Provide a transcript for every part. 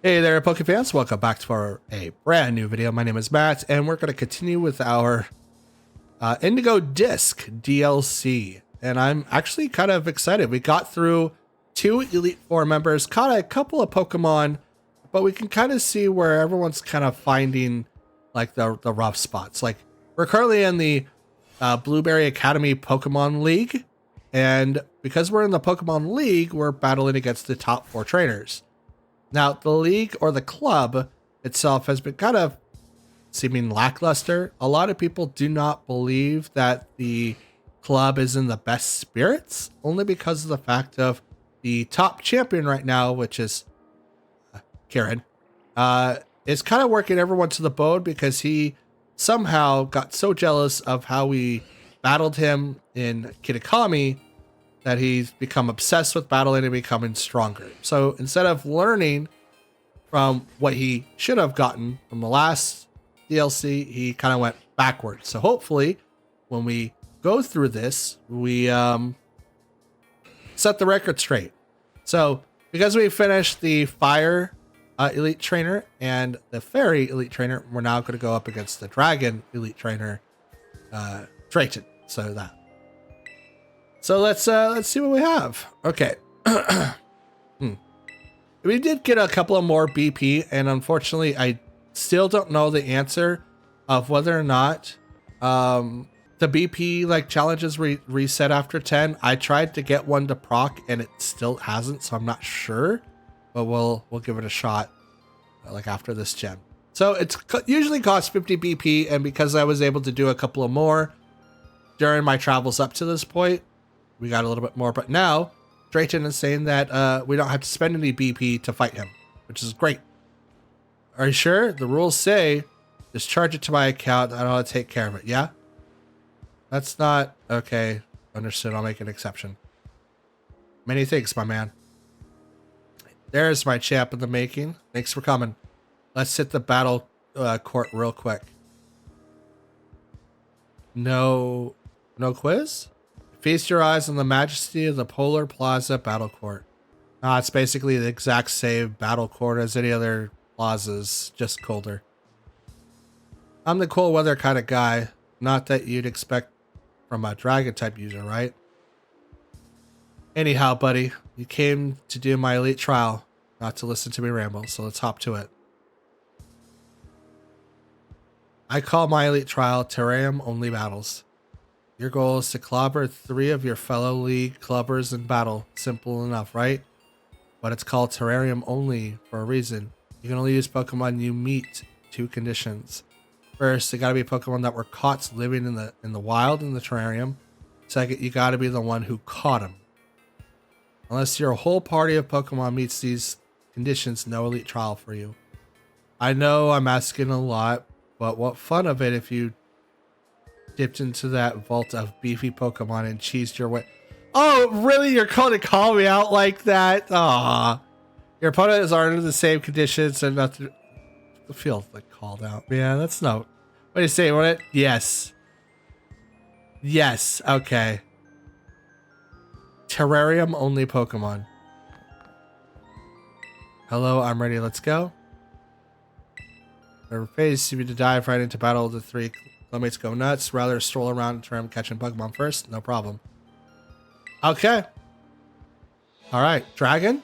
Hey there, Pokefans. Welcome back for a brand new video. My name is Matt, and we're going to continue with our Indigo Disk DLC. And I'm actually kind of excited. We got through 2 Elite Four members, caught a couple of Pokemon, but we can kind of see where everyone's kind of finding like the rough spots. Like we're currently in the Blueberry Academy Pokemon League, and because we're in the Pokemon League, we're battling against the top 4 trainers. Now, the league or the club itself has been kind of seeming lackluster. A lot of people do not believe that the club is in the best spirits, only because of the fact of the top champion right now, which is Kieran, is kind of working everyone to the bone because he somehow got so jealous of how we battled him in Kitakami that he's become obsessed with battling and becoming stronger. So instead of learning from what he should have gotten from the last DLC, he kind of went backwards. So hopefully when we go through this, we set the record straight. So because we finished the Fire Elite Trainer and the Fairy Elite Trainer, we're now going to go up against the Dragon Elite Trainer, Drayton. So let's see what we have. Okay. We did get a couple of more BP, and unfortunately, I still don't know the answer of whether or not the BP like challenges reset after 10. I tried to get one to proc, and it still hasn't, so I'm not sure. But we'll give it a shot like after this gen. So it's usually costs 50 BP, and because I was able to do a couple of more during my travels up to this point, we got a little bit more. But now Drayton is saying that we don't have to spend any BP to fight him, which is great. Are you sure? The rules say just charge it to my account. I don't want to take care of it. Yeah? That's not okay. Understood. I'll make an exception. Many thanks, my man. There's my champ in the making. Thanks for coming. Let's hit the battle court real quick. No quiz? Feast your eyes on the majesty of the Polar Plaza Battle Court. It's basically the exact same battle court as any other plazas, just colder. I'm the cool weather kind of guy, not that you'd expect from a dragon type user, right? Anyhow, buddy, you came to do my elite trial, not to listen to me ramble, so let's hop to it. I call my elite trial terrarium only battles. Your goal is to clobber 3 of your fellow league clubbers in battle. Simple enough, right? But it's called terrarium only for a reason. You can only use Pokemon you meet 2 conditions. First, they gotta be Pokemon that were caught living in the wild in the terrarium. Second, you gotta be the one who caught them. Unless your whole party of Pokemon meets these conditions, no elite trial for you. I know I'm asking a lot, but what fun of it if you dipped into that vault of beefy Pokemon and cheesed your way. Oh, really? You're going to call me out like that? Aw. Your opponent is under the same conditions and nothing. I feel like called out. Yeah, that's no. What do you say? What it? Yes. Yes. Okay. Terrarium only Pokemon. Hello, I'm ready. Let's go. Their phase seems to dive right into battle of the 3. Teammates go nuts. Rather stroll around and try catching Pokemon first. No problem. Okay. All right. Dragon.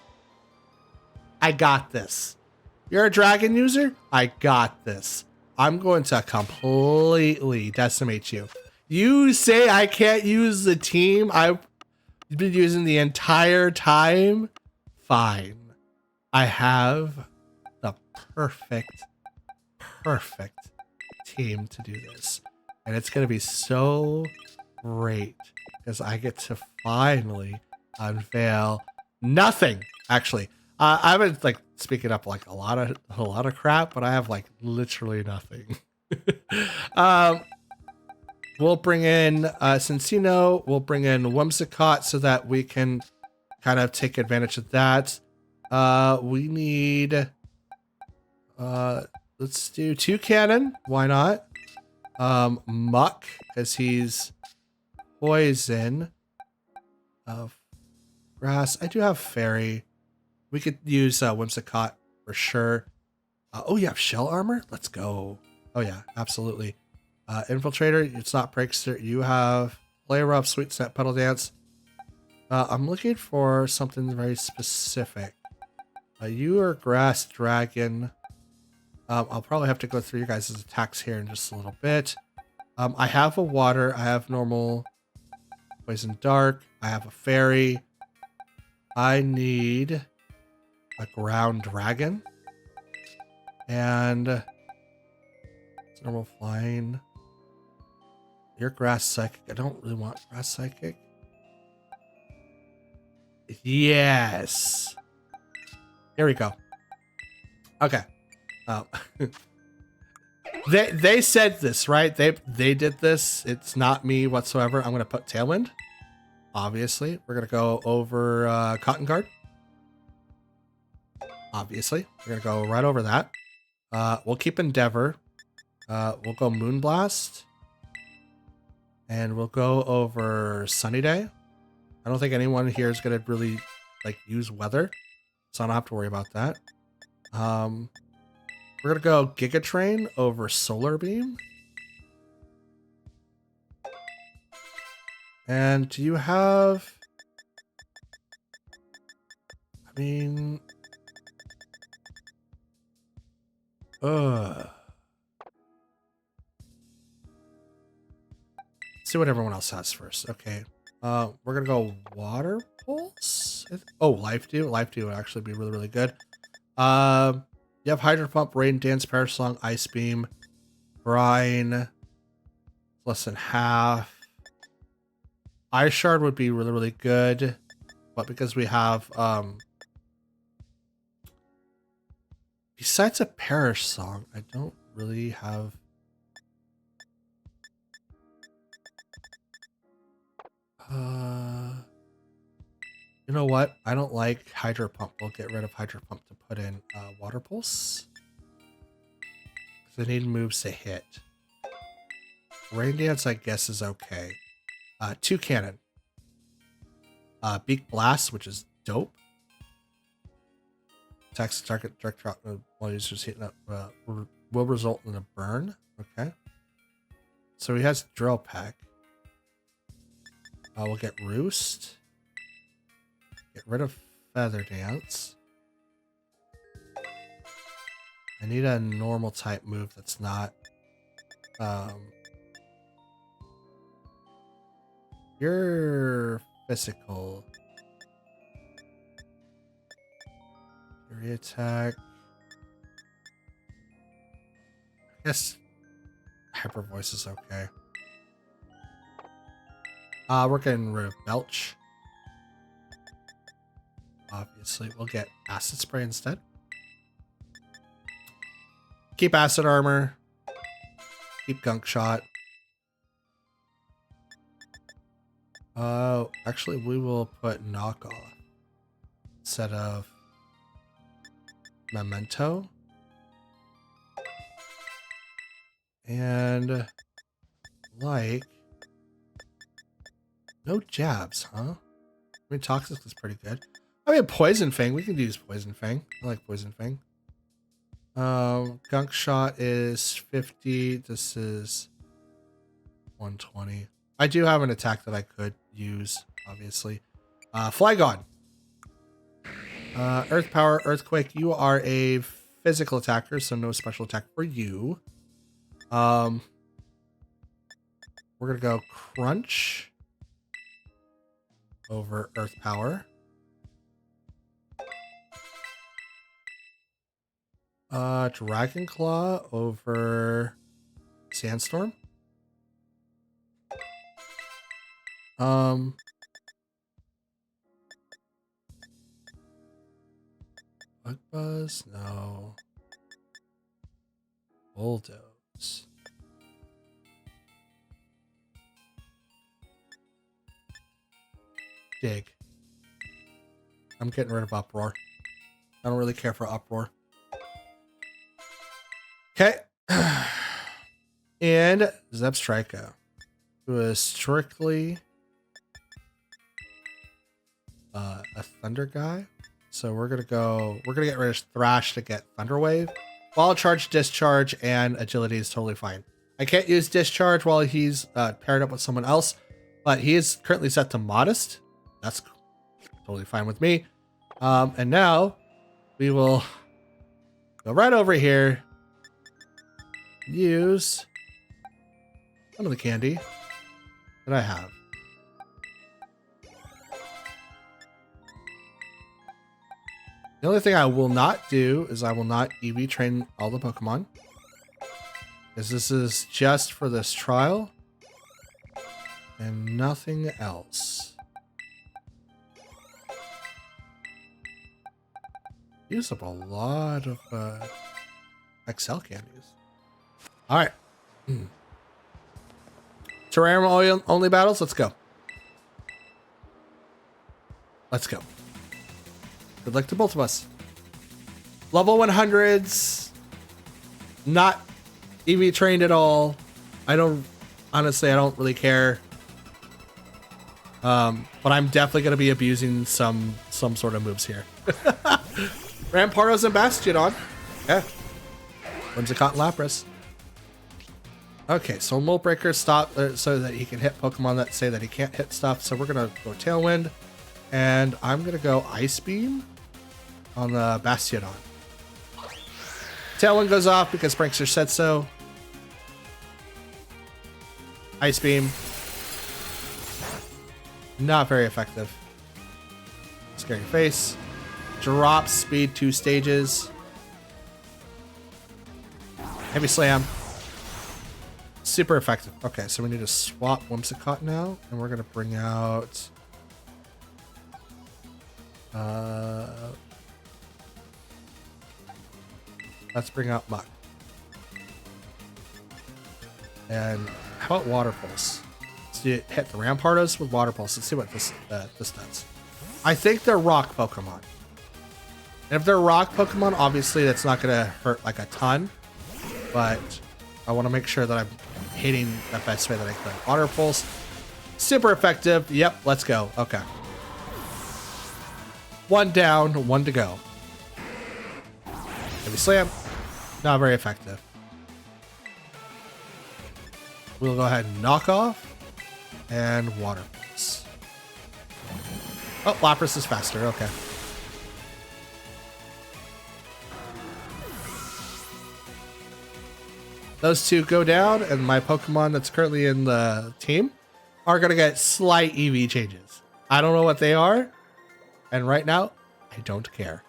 I got this. You're a dragon user? I got this. I'm going to completely decimate you. You say I can't use the team I've been using the entire time? Fine. I have the perfect team to do this, and it's gonna be so great because I get to finally unveil nothing. Actually, I've been like speaking up like a lot of crap, but I have like literally nothing. We'll bring in Cincino, we'll bring in Whimsicott so that we can kind of take advantage of that. We need let's do 2 cannon. Why not? Muck, because he's poison. Grass. I do have fairy. We could use Whimsicott for sure. Oh, you have shell armor? Let's go. Oh yeah, absolutely. Infiltrator, it's not Prankster. You have Play Rough, Sweet Snap, Pedal Dance. I'm looking for something very specific. You are Grass Dragon. I'll probably have to go through you guys' attacks here in just a little bit. I have a water. I have normal, poison dark. I have a fairy. I need a ground dragon. And it's normal flying. You're grass psychic. I don't really want grass psychic. Yes. Here we go. Okay. They said this, right? They did this. It's not me whatsoever. I'm gonna put Tailwind. Obviously, we're gonna go over Cotton Guard. Obviously, we're gonna go right over that. We'll keep Endeavor. We'll go Moonblast. And we'll go over Sunny Day. I don't think anyone here is gonna really like use weather, so I don't have to worry about that. We're gonna go Giga Train over Solar Beam. And do you have? I mean, see what everyone else has first. Okay. We're gonna go Water Pulse. Oh, Life Dew. Life Dew would actually be really, really good. You have Hydro Pump, Rain Dance, Parasong, Ice Beam, Brine. Less than half. Ice Shard would be really, really good, but because we have besides a Perish Song, I don't really have. You know what? I don't like Hydro Pump. We'll get rid of Hydro Pump to put in Water Pulse. Because I need moves to hit. Rain Dance, I guess, is okay. Two Cannon. Beak Blast, which is dope. Attacks the target direct drop while users hitting up will result in a burn. Okay. So he has Drill Peck. We'll get Roost. Get rid of Feather Dance. I need a normal type move that's not you're physical. Fury attack. I guess Hyper Voice is okay. We're getting rid of Belch. Obviously, we'll get Acid Spray instead. Keep Acid Armor. Keep Gunk Shot. Actually, we will put Knock Off instead of Memento. And like no jabs, huh? I mean, Toxic is pretty good. I mean, Poison Fang. We can use Poison Fang. I like Poison Fang. Gunk Shot is 50. This is 120. I do have an attack that I could use, obviously. Flygon. Earth Power, Earthquake. You are a physical attacker, so no special attack for you. We're gonna go Crunch over Earth Power. Dragon Claw over Sandstorm. Bug Buzz? No. Bulldoze. Dig. I'm getting rid of Uproar. I don't really care for Uproar. Okay. And Zebstrika, who is strictly a thunder guy. So we're gonna get rid of Thrash to get Thunder Wave. Ball Charge, Discharge, and Agility is totally fine. I can't use Discharge while he's paired up with someone else, but he is currently set to Modest. That's totally fine with me. And now we will go right over here, use some of the candy that I have. The only thing I will not do is I will not EV train all the Pokemon, because this is just for this trial and nothing else. Use up a lot of XL candies. All right. Terrarium only battles. Let's go. Let's go. Good luck to both of us. Level 100s. Not EV trained at all. Honestly, I don't really care. But I'm definitely going to be abusing some sort of moves here. Rampardos and Bastiodon. Yeah. Whimsicott and Lapras. Okay, so Molt Breaker stop so that he can hit Pokemon that say that he can't hit stuff. So we're going to go Tailwind. And I'm going to go Ice Beam on the Bastiodon. Tailwind goes off because Prankster said so. Ice Beam. Not very effective. Scary Face. Drop speed 2 stages. Heavy Slam. Super effective. Okay, so we need to swap Whimsicott now, and we're gonna bring out let's bring out Muck. And how about Water Pulse? Let's hit the Rampardos with Water Pulse. Let's see what this does. I think they're rock Pokemon. And if they're rock Pokemon, obviously that's not going to hurt like a ton. But I want to make sure that I'm hitting the best way that I can. Water Pulse. Super effective. Yep, let's go. Okay. 1 down, 1 to go. Heavy Slam. Not very effective. We'll go ahead and knock off. And Water Pulse. Oh, Lapras is faster. Okay. Those two go down, and my Pokemon that's currently in the team are going to get slight EV changes. I don't know what they are, and right now, I don't care.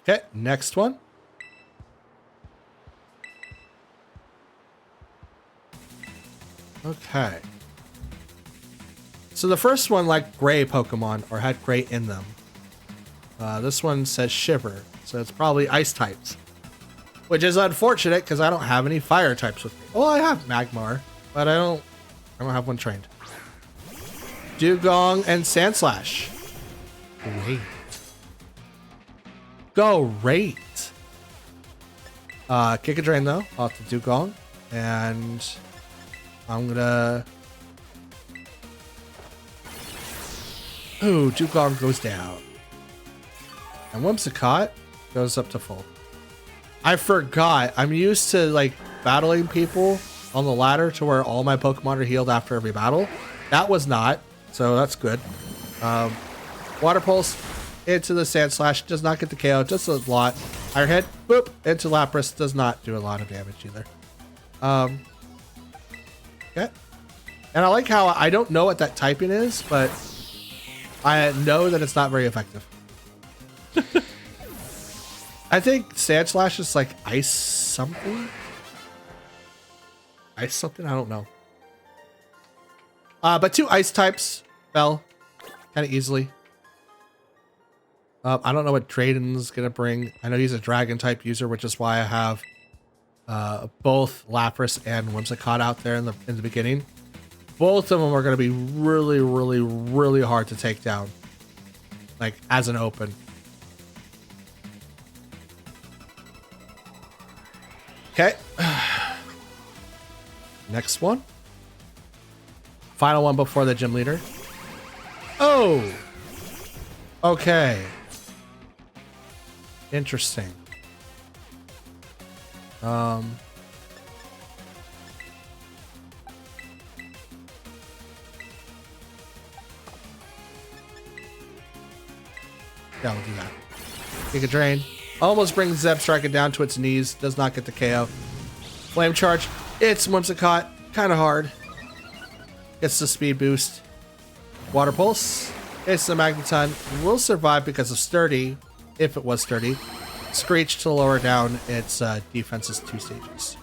Okay, next one. Okay. So the first one liked gray Pokemon, or had gray in them. This one says Shiver, so it's probably ice types. Which is unfortunate because I don't have any fire types with me. Well, I have Magmar, but I don't have one trained. Dugong and Sandslash. Great. Great. Kick a Drain though off the Dugong, and I'm gonna. Ooh, Dugong goes down, and Whimsicott goes up to full. I forgot. I'm used to like battling people on the ladder to where all my Pokemon are healed after every battle. That was not, so that's good. Water Pulse into the Sandslash, does not get the KO, just a lot. Higher hit, boop, into Lapras, does not do a lot of damage either. Okay. And I like how I don't know what that typing is, but I know that it's not very effective. I think Sandslash is like ice something. Ice something? I don't know. But 2 ice types fell kind of easily. I don't know what Drayden's going to bring. I know he's a dragon type user, which is why I have both Lapras and Whimsicott out there in the beginning. Both of them are going to be really, really, really hard to take down. Like, as an open. Okay. Next one. Final one before the gym leader. Oh! Okay. Interesting. Yeah, we'll do that. Giga Drain. Almost brings Zebstrika down to its knees. Does not get the KO. Flame Charge. It's Whimsicott. Kind of hard. Gets the speed boost. Water Pulse. It's the Magneton. Will survive because of Sturdy. If it was Sturdy. Screech to lower down its defense's 2 stages.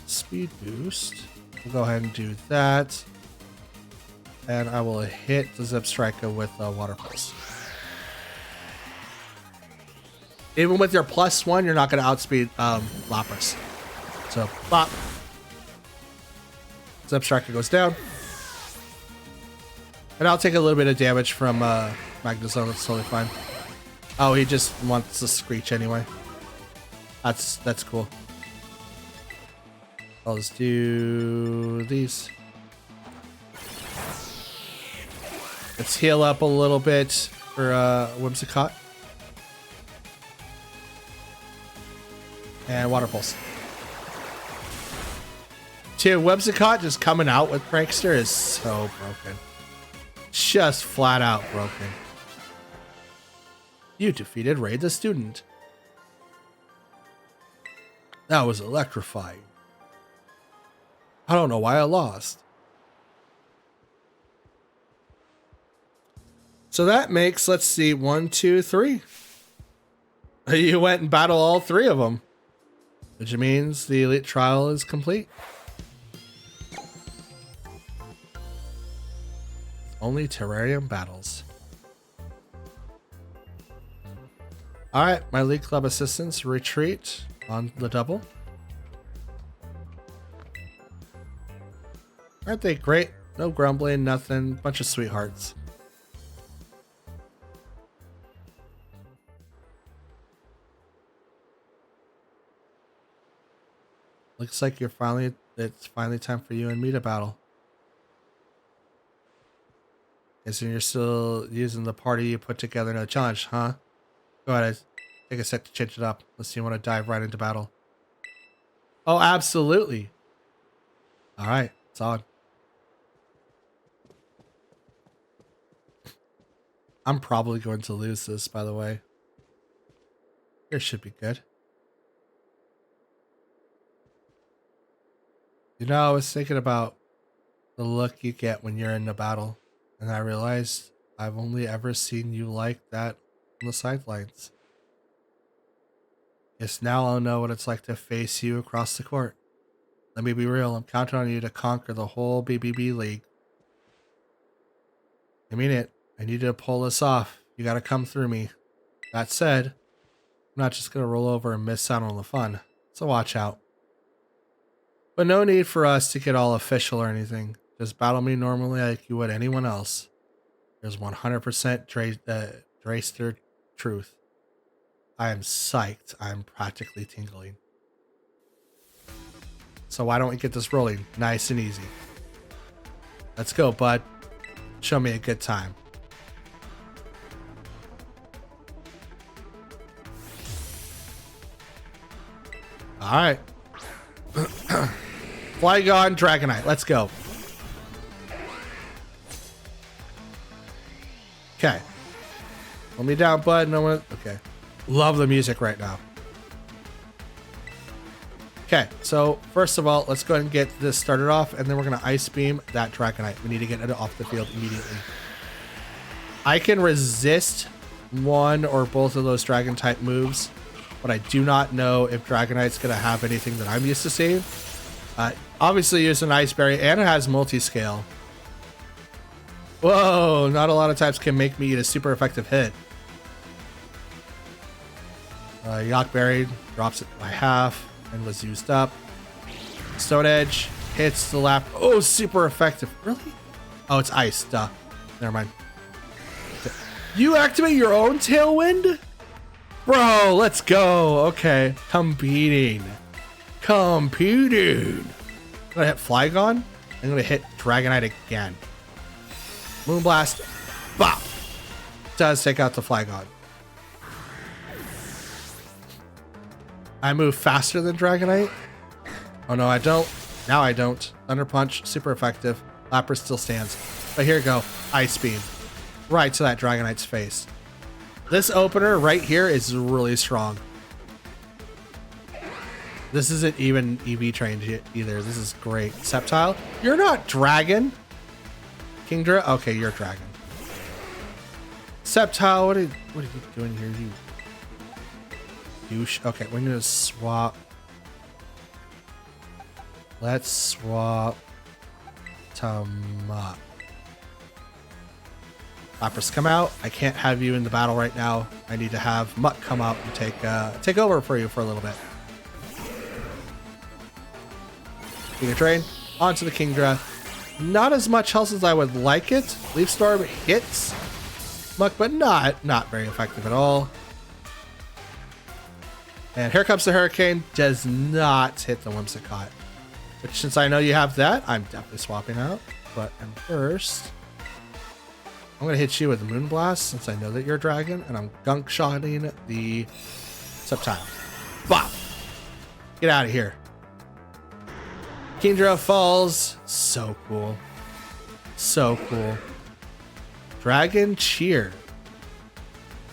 Speed boost. We'll go ahead and do that. And I will hit the Zebstrika with a Water Pulse. Even with your +1, you're not going to outspeed Lapras. So, bop. Zebstrika goes down. And I'll take a little bit of damage from Magnezone. It's totally fine. Oh, he just wants to Screech anyway. That's cool. I'll just do these. Let's heal up a little bit for Whimsicott. And Water Pulse. Dude, Whimsicott just coming out with Prankster is so broken. Just flat out broken. You defeated Ray the Student. That was electrifying. I don't know why I lost. So that makes, let's see, 1, 2, 3. You went and battled all 3 of them. Which means the Elite Trial is complete. Only Terrarium battles. Alright, my League Club assistants retreat on the double. Aren't they great? No grumbling, nothing. Bunch of sweethearts. Looks like it's finally time for you and me to battle. Guess you're still using the party you put together in a challenge, huh? Go ahead, take a sec to change it up. Let's see, you want to dive right into battle. Oh, absolutely. All right, it's on. I'm probably going to lose this, by the way. Here should be good. You know, I was thinking about the look you get when you're in a battle, and I realized I've only ever seen you like that on the sidelines. Guess now I'll know what it's like to face you across the court. Let me be real, I'm counting on you to conquer the whole BBB League. I mean it. I need you to pull this off. You gotta come through me. That said, I'm not just gonna roll over and miss out on the fun, so watch out. But no need for us to get all official or anything. Just battle me normally like you would anyone else. There's 100% Drayster truth. I am psyched. I'm practically tingling. So why don't we get this rolling nice and easy? Let's go, bud. Show me a good time. All right. Flygon, Dragonite. Let's go. Okay. Hold me down, bud. No one. Okay. Love the music right now. Okay. So first of all, let's go ahead and get this started off, and then we're gonna Ice Beam that Dragonite. We need to get it off the field immediately. I can resist one or both of those Dragon type moves, but I do not know if Dragonite's gonna have anything that I'm used to seeing. Obviously using Ice Berry, and it has multi-scale. Whoa, not a lot of types can make me eat a super effective hit. Yak Berry drops it by half and was used up. Stone Edge hits the lap. Oh, super effective. Really? Oh, it's ice. Duh. Never mind. You activate your own Tailwind? Bro, let's go. Okay. Competing. I'm gonna hit Flygon. I'm gonna hit Dragonite again. Moonblast. Bop. Does take out the Flygon. I move faster than Dragonite. Oh no, I don't. Now I don't. Thunder Punch, super effective. Lapras still stands. But here we go. Ice Beam. Right to that Dragonite's face. This opener right here is really strong. This isn't even EV trained either. This is great. Sceptile. You're not Dragon. Kingdra. Okay, you're Dragon. Sceptile, what are you doing here? You douche. Okay, we're gonna swap. Let's swap Tama. Lapras, come out. I can't have you in the battle right now. I need to have Mutt come out and take over for you for a little bit. Giga Drain onto the Kingdra. Not as much health as I would like it. Leaf Storm hits Muck, but not very effective at all. And here comes the Hurricane. Does not hit the Whimsicott. Which, since I know you have that, I'm definitely swapping out. But first, I'm gonna hit you with Moonblast since I know that you're a Dragon, and I'm gunk shotting the Sceptile. Bop! Get out of here. Kingdra falls. So cool. So cool. Dragon Cheer.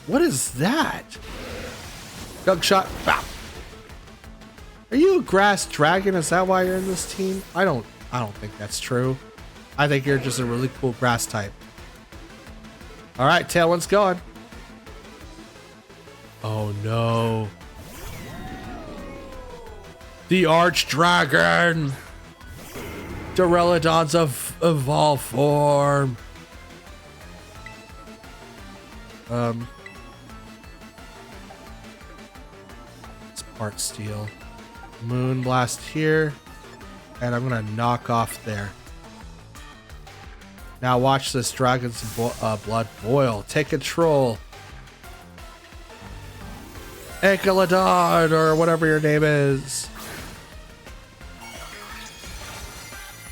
What is that? Gunk shot. Bop. Are you a grass dragon? Is that why you're in this team? I don't think that's true. I think you're just a really cool grass type. All right, Tailwind's gone. Oh no. The Arch Dragon. Duraludon's evolved form. It's part steel. Moonblast here, and I'm gonna knock off there. Now watch this dragon's blood boil. Take control. Enkelodon, or whatever your name is.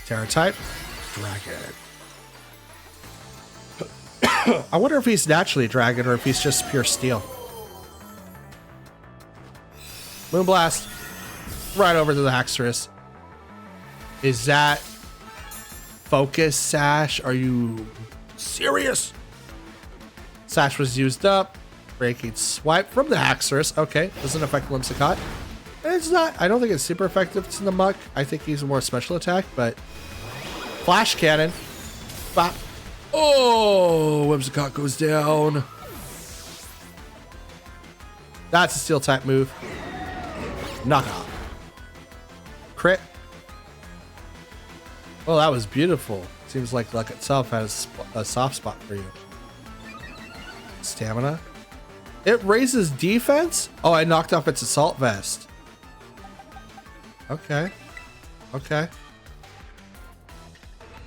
Terra type, dragon. I wonder if he's naturally dragon or if he's just pure steel. Moonblast. Right over to the Haxorus. Is that Focus Sash? Are you serious? Sash was used up. Breaking Swipe from the Haxorus. Okay, doesn't affect Whimsicott. It's not, I don't think it's super effective to the Muck. I think he's a more special attack, but Flash Cannon. Bop. Oh, Whimsicott goes down. That's a steel type move. Knock off. Crit. Oh, that was beautiful. Seems like luck itself has a soft spot for you. Stamina. It raises defense? Oh, I knocked off its assault vest. Okay. Okay.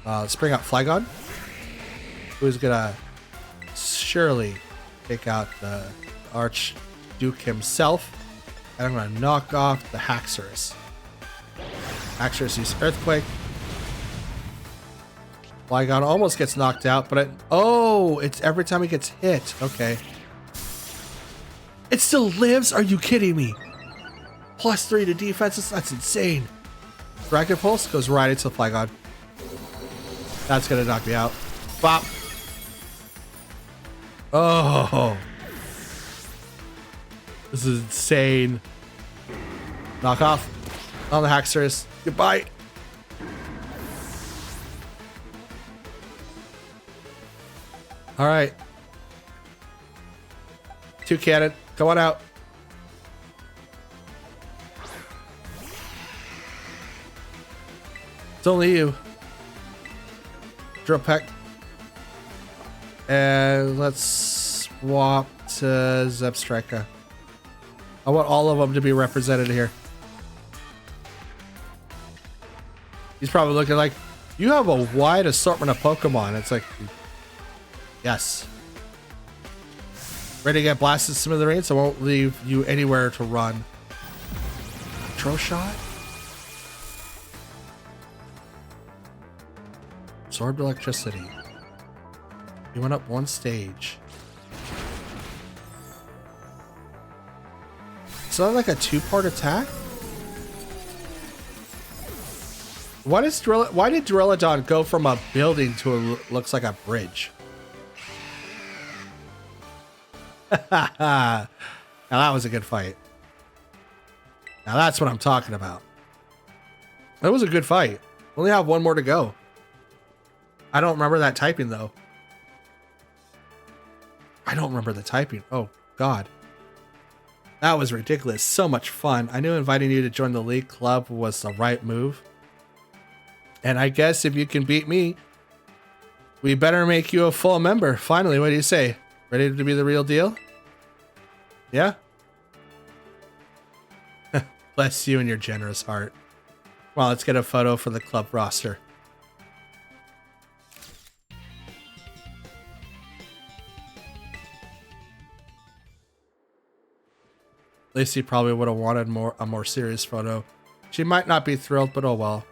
Let's bring out Flygon. Who's gonna surely take out the Archduke himself. And I'm gonna knock off the Haxorus. Haxorus uses Earthquake. Flygon almost gets knocked out, but it's every time he gets hit. Okay. It still lives? Are you kidding me? +3 to defenses? That's insane. Dragon Pulse goes right into the Flygon. That's gonna knock me out. Bop. Oh. This is insane. Knock off on the Haxorus. Goodbye. All right. 2 cannon. Come on out. It's only you. Drill Peck. And let's swap to Zebstrika. I want all of them to be represented here. He's probably looking like, you have a wide assortment of Pokemon. It's like, yes. Ready to get blasted smithereens? I won't leave you anywhere to run. Throw shot? Absorbed electricity. You went up one stage. Is that like a two-part attack? Why did Duraludon go from a building to looks like a bridge? Now that was a good fight. Now that's what I'm talking about. That was a good fight. Only have one more to go. I don't remember that typing though. I don't remember the typing. Oh God. That was ridiculous. So much fun. I knew inviting you to join the League Club was the right move. And I guess if you can beat me, we better make you a full member. Finally, what do you say? Ready to be the real deal? Yeah? Bless you and your generous heart. Well, let's get a photo for the club roster. Lacey probably would have wanted a more serious photo. She might not be thrilled, but oh well.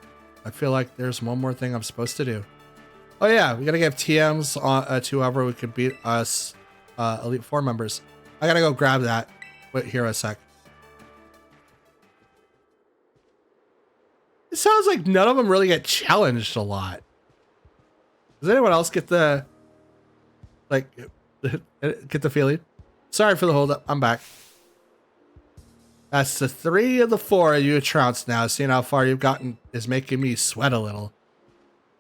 I feel like there's one more thing I'm supposed to do. Oh yeah, we gotta give TMs to whoever we could beat us Elite Four members. I gotta go grab that. Wait here a sec. It sounds like none of them really get challenged a lot. Does anyone else get the get the feeling? Sorry for the hold up. I'm back. That's the 3 of the 4 you trounced now. Seeing how far you've gotten is making me sweat a little.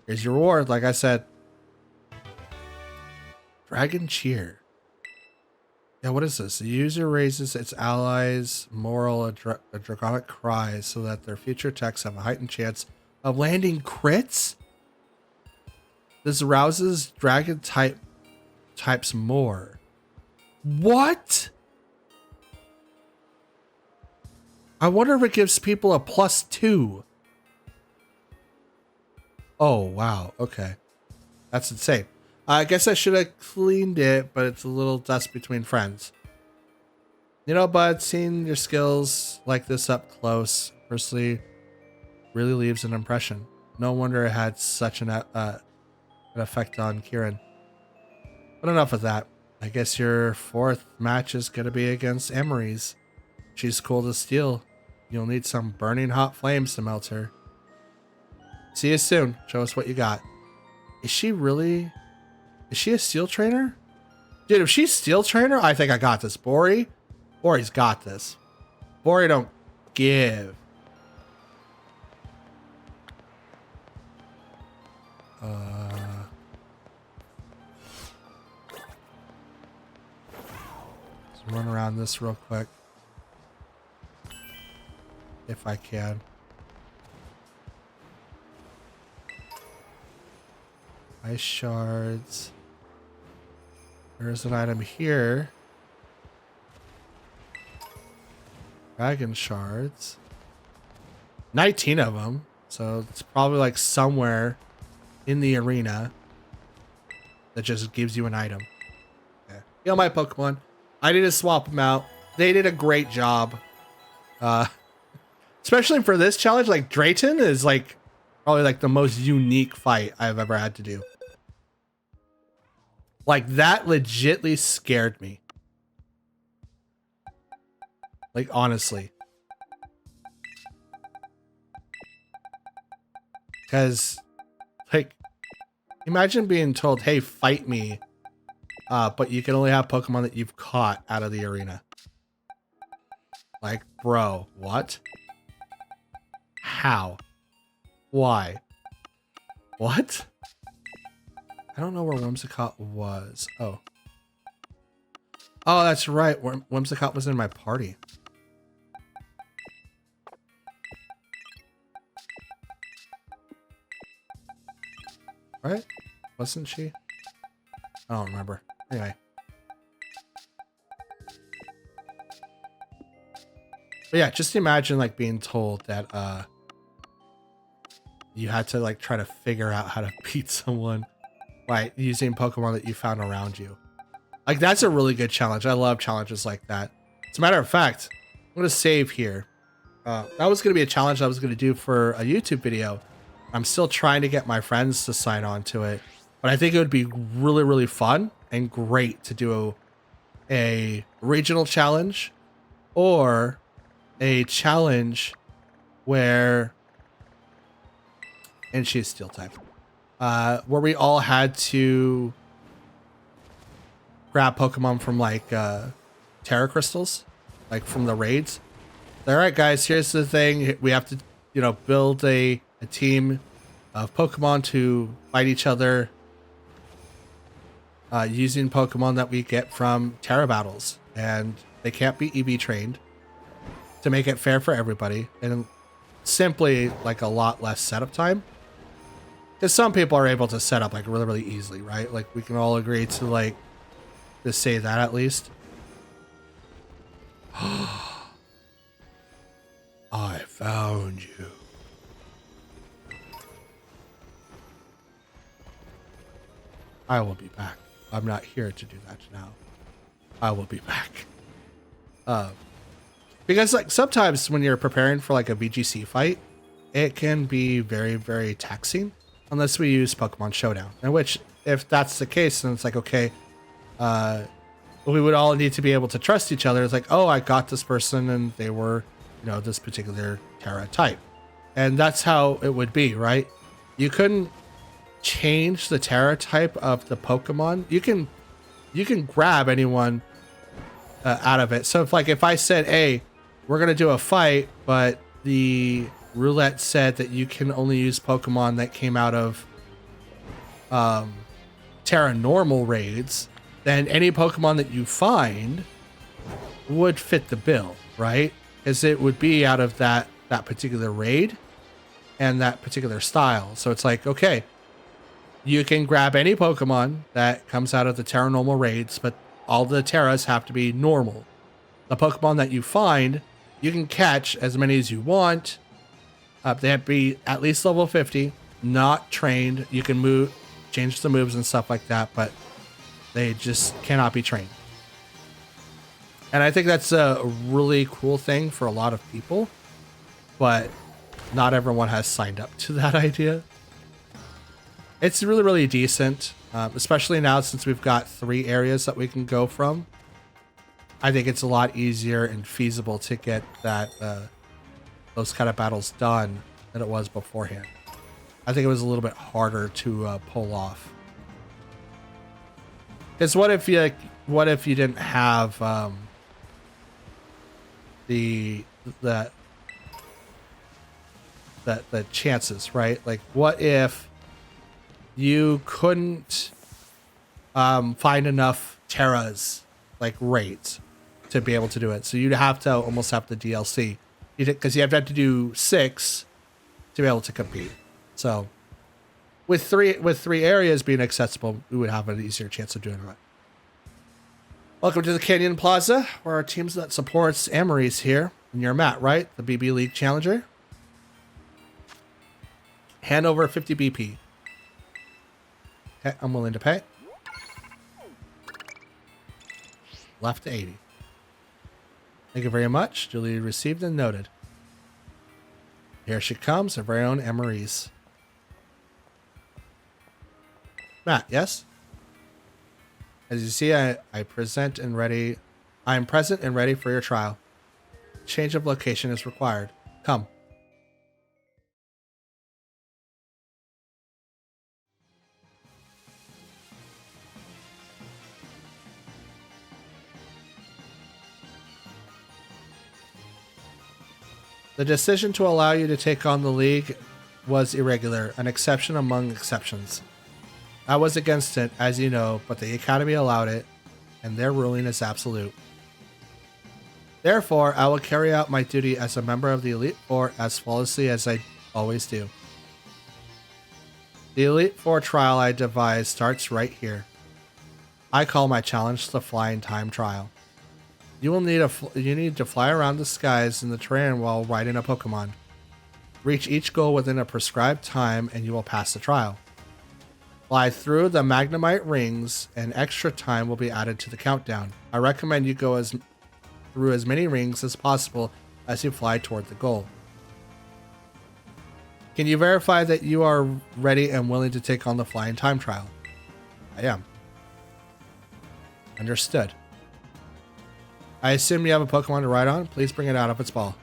Here's your reward, like I said. Dragon Cheer. Yeah, what is this? The user raises its allies' moral a draconic cry so that their future attacks have a heightened chance of landing crits? This rouses dragon types more. What? I wonder if it gives people a +2. Oh, wow. Okay. That's insane. I guess I should have cleaned it, but it's a little dust between friends. You know, bud, seeing your skills like this up close, personally, really leaves an impression. No wonder it had such an effect on Kieran. But enough of that. I guess your 4th match is going to be against Emery's. She's cool to steal. You'll need some burning hot flames to melt her. See you soon. Show us what you got. Is she a steel trainer? Dude, if she's steel trainer, I think I got this. Bori? Bori's got this. Bori don't give. Let's run around this real quick. If I can. Ice shards. There's an item here. Dragon shards. 19 of them. So it's probably like somewhere in the arena that just gives you an item. Okay. Heal my Pokemon. I need to swap them out. They did a great job. Especially for this challenge, like Drayton is like probably like the most unique fight I've ever had to do. Like that legitly scared me. Like honestly. Because like imagine being told, hey, fight me. But you can only have Pokemon that you've caught out of the arena. Like, bro, what? How? Why? What? I don't know where Whimsicott was. Oh. Oh, that's right. Whimsicott was in my party. Right? Wasn't she? I don't remember. Anyway. But yeah, just imagine like being told that you had to like try to figure out how to beat someone by using Pokemon that you found around you. Like that's a really good challenge. I love challenges like that. As a matter of fact, I'm gonna save here. That was gonna be a challenge I was gonna do for a YouTube video. I'm still trying to get my friends to sign on to it. But I think it would be really, really fun and great to do a regional challenge or a challenge where, and she's steel type, where we all had to grab Pokemon from like Terra crystals, like from the raids. All right, guys, here's the thing. We have to, build a team of Pokemon to fight each other using Pokemon that we get from Terra battles. And they can't be EV trained to make it fair for everybody. And simply like a lot less setup time. Because some people are able to set up like really, really easily, right? Like we can all agree to like just say that at least. I found you. I will be back. I'm not here to do that now. I will be back. Because like sometimes when you're preparing for like a VGC fight, it can be very, very taxing unless we use Pokemon Showdown. In which, if that's the case, then it's like, okay, we would all need to be able to trust each other. It's like, oh, I got this person and they were, this particular Terra type. And that's how it would be, right? You couldn't change the Terra type of the Pokemon. You can grab anyone out of it. So if I said, hey, we're going to do a fight, but the roulette said that you can only use Pokemon that came out of Terra normal raids, then any Pokemon that you find would fit the bill, right? As it would be out of that particular raid and that particular style. So it's like, okay, you can grab any Pokemon that comes out of the Terra normal raids, but all the Terras have to be normal. The Pokemon that you find, you can catch as many as you want. They have to be at least level 50, not trained. You can change the moves and stuff like that, but they just cannot be trained. And I think that's a really cool thing for a lot of people, but not everyone has signed up to that idea. It's really, really decent, especially now since we've got 3 areas that we can go from. I think it's a lot easier and feasible to get those kind of battles done than it was beforehand. I think it was a little bit harder to pull off. Because what if you didn't have the chances, right? Like, what if you couldn't find enough Terras, like raids, to be able to do it? So you'd have to almost have the DLC, because you have to do 6 to be able to compete. So with three areas being accessible, we would have an easier chance of doing it. Welcome to the Canyon Plaza, where our teams that supports Amory's here. And you're Matt, right? The BB League Challenger. Hand over 50 BP. Okay, I'm willing to pay. Left to 80. Thank you very much. Duly received and noted. Here she comes, our very own Amory's. Matt, yes? As you see, I am present and ready for your trial. Change of location is required. Come. The decision to allow you to take on the League was irregular, an exception among exceptions. I was against it, as you know, but the Academy allowed it, and their ruling is absolute. Therefore, I will carry out my duty as a member of the Elite Four as flawlessly as I always do. The Elite Four trial I devised starts right here. I call my challenge the Flying Time Trial. You need to fly around the skies in the terrain while riding a Pokemon. Reach each goal within a prescribed time, and you will pass the trial. Fly through the Magnemite rings, and extra time will be added to the countdown. I recommend you go through as many rings as possible as you fly toward the goal. Can you verify that you are ready and willing to take on the Flying Time Trial? I am. Understood. I assume you have a Pokemon to ride on. Please bring it out of its ball.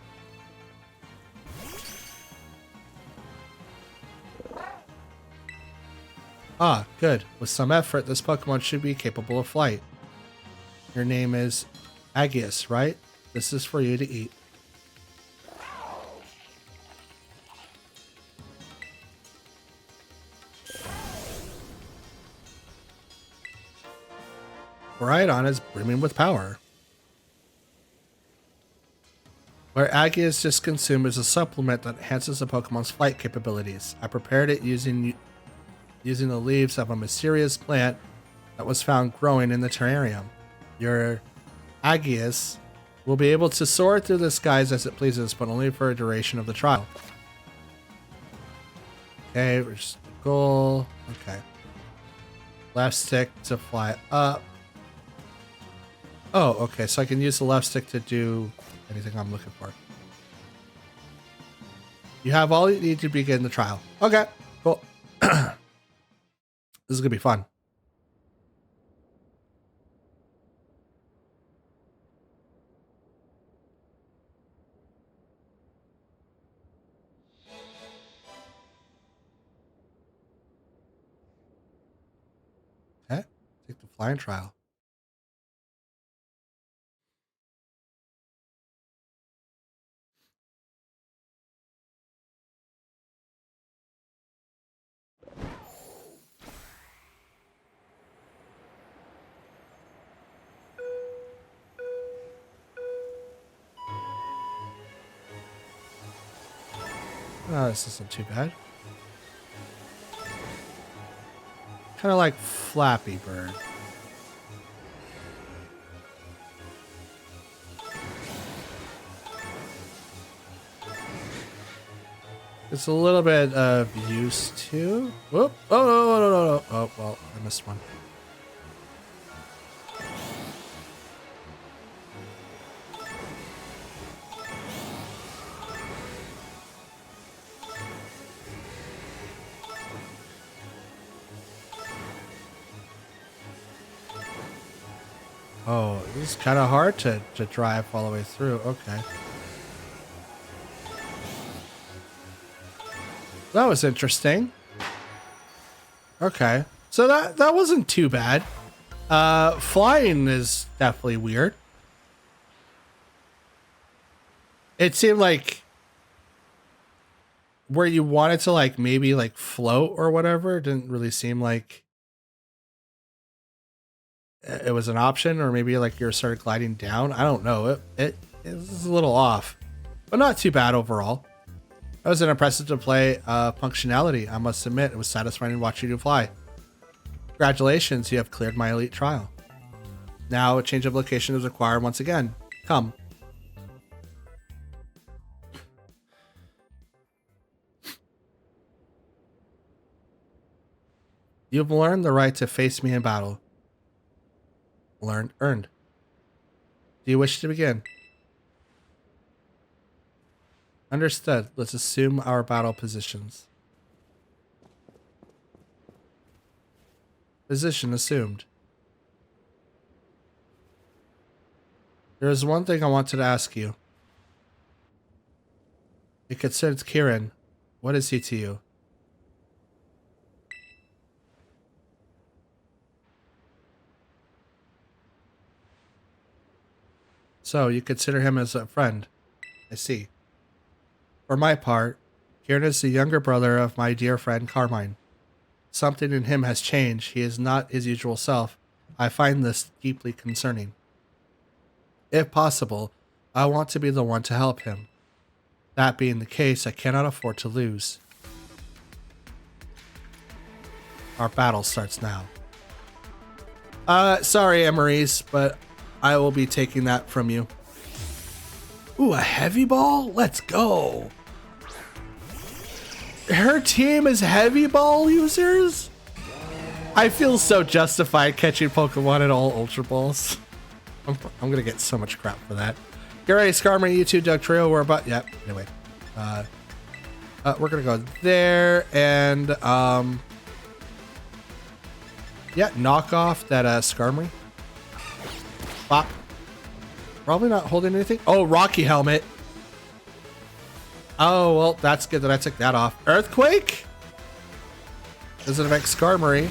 Ah, good. With some effort, this Pokemon should be capable of flight. Your name is Agius, right? This is for you to eat. Rhydon is brimming with power. Where Agius just consumed is a supplement that enhances a Pokemon's flight capabilities. I prepared it using the leaves of a mysterious plant that was found growing in the terrarium. Your Agius will be able to soar through the skies as it pleases, but only for a duration of the trial. Okay, where's the goal? Okay. Left stick to fly up. Oh, okay, so I can use the left stick to do anything I'm looking for. You have all you need to begin the trial. Okay, cool. This is gonna be fun. Okay, take the flying trial. Oh, this isn't too bad. Kind of like Flappy Bird. It's a little bit of use too. Whoop! Oh no! Oh well, I missed one. Oh, this is kind of hard to drive all the way through. Okay. That was interesting. Okay. So that wasn't too bad. Flying is definitely weird. It seemed like where you wanted to like maybe like float or whatever, it didn't really seem like it was an option, or maybe like you started gliding down. I don't know. It was a little off, but not too bad overall. It was an impressive display functionality. I must admit, it was satisfying to watch you fly. Congratulations, you have cleared my elite trial. Now a change of location is required once again. Come. You've learned the right to face me in battle. Earned. Do you wish to begin? Understood. Let's assume our battle positions. Position assumed. There is one thing I wanted to ask you. It concerns Kieran. What is he to you? So, you consider him as a friend. I see. For my part, Kieran is the younger brother of my dear friend Carmine. Something in him has changed. He is not his usual self. I find this deeply concerning. If possible, I want to be the one to help him. That being the case, I cannot afford to lose. Our battle starts now. Sorry, Emery's, but I will be taking that from you. Ooh, a heavy ball? Let's go. Her team is heavy ball users? I feel so justified catching Pokemon in all Ultra Balls. I'm gonna get so much crap for that. Gary, Scarman, you two, Doug Trio, we're about, yep, anyway. We're gonna go there, and, Yeah, knock off that Skarmory. Bop. Probably not holding anything. Oh, Rocky Helmet. Oh, well, that's good that I took that off. Earthquake? Does it affect Skarmory?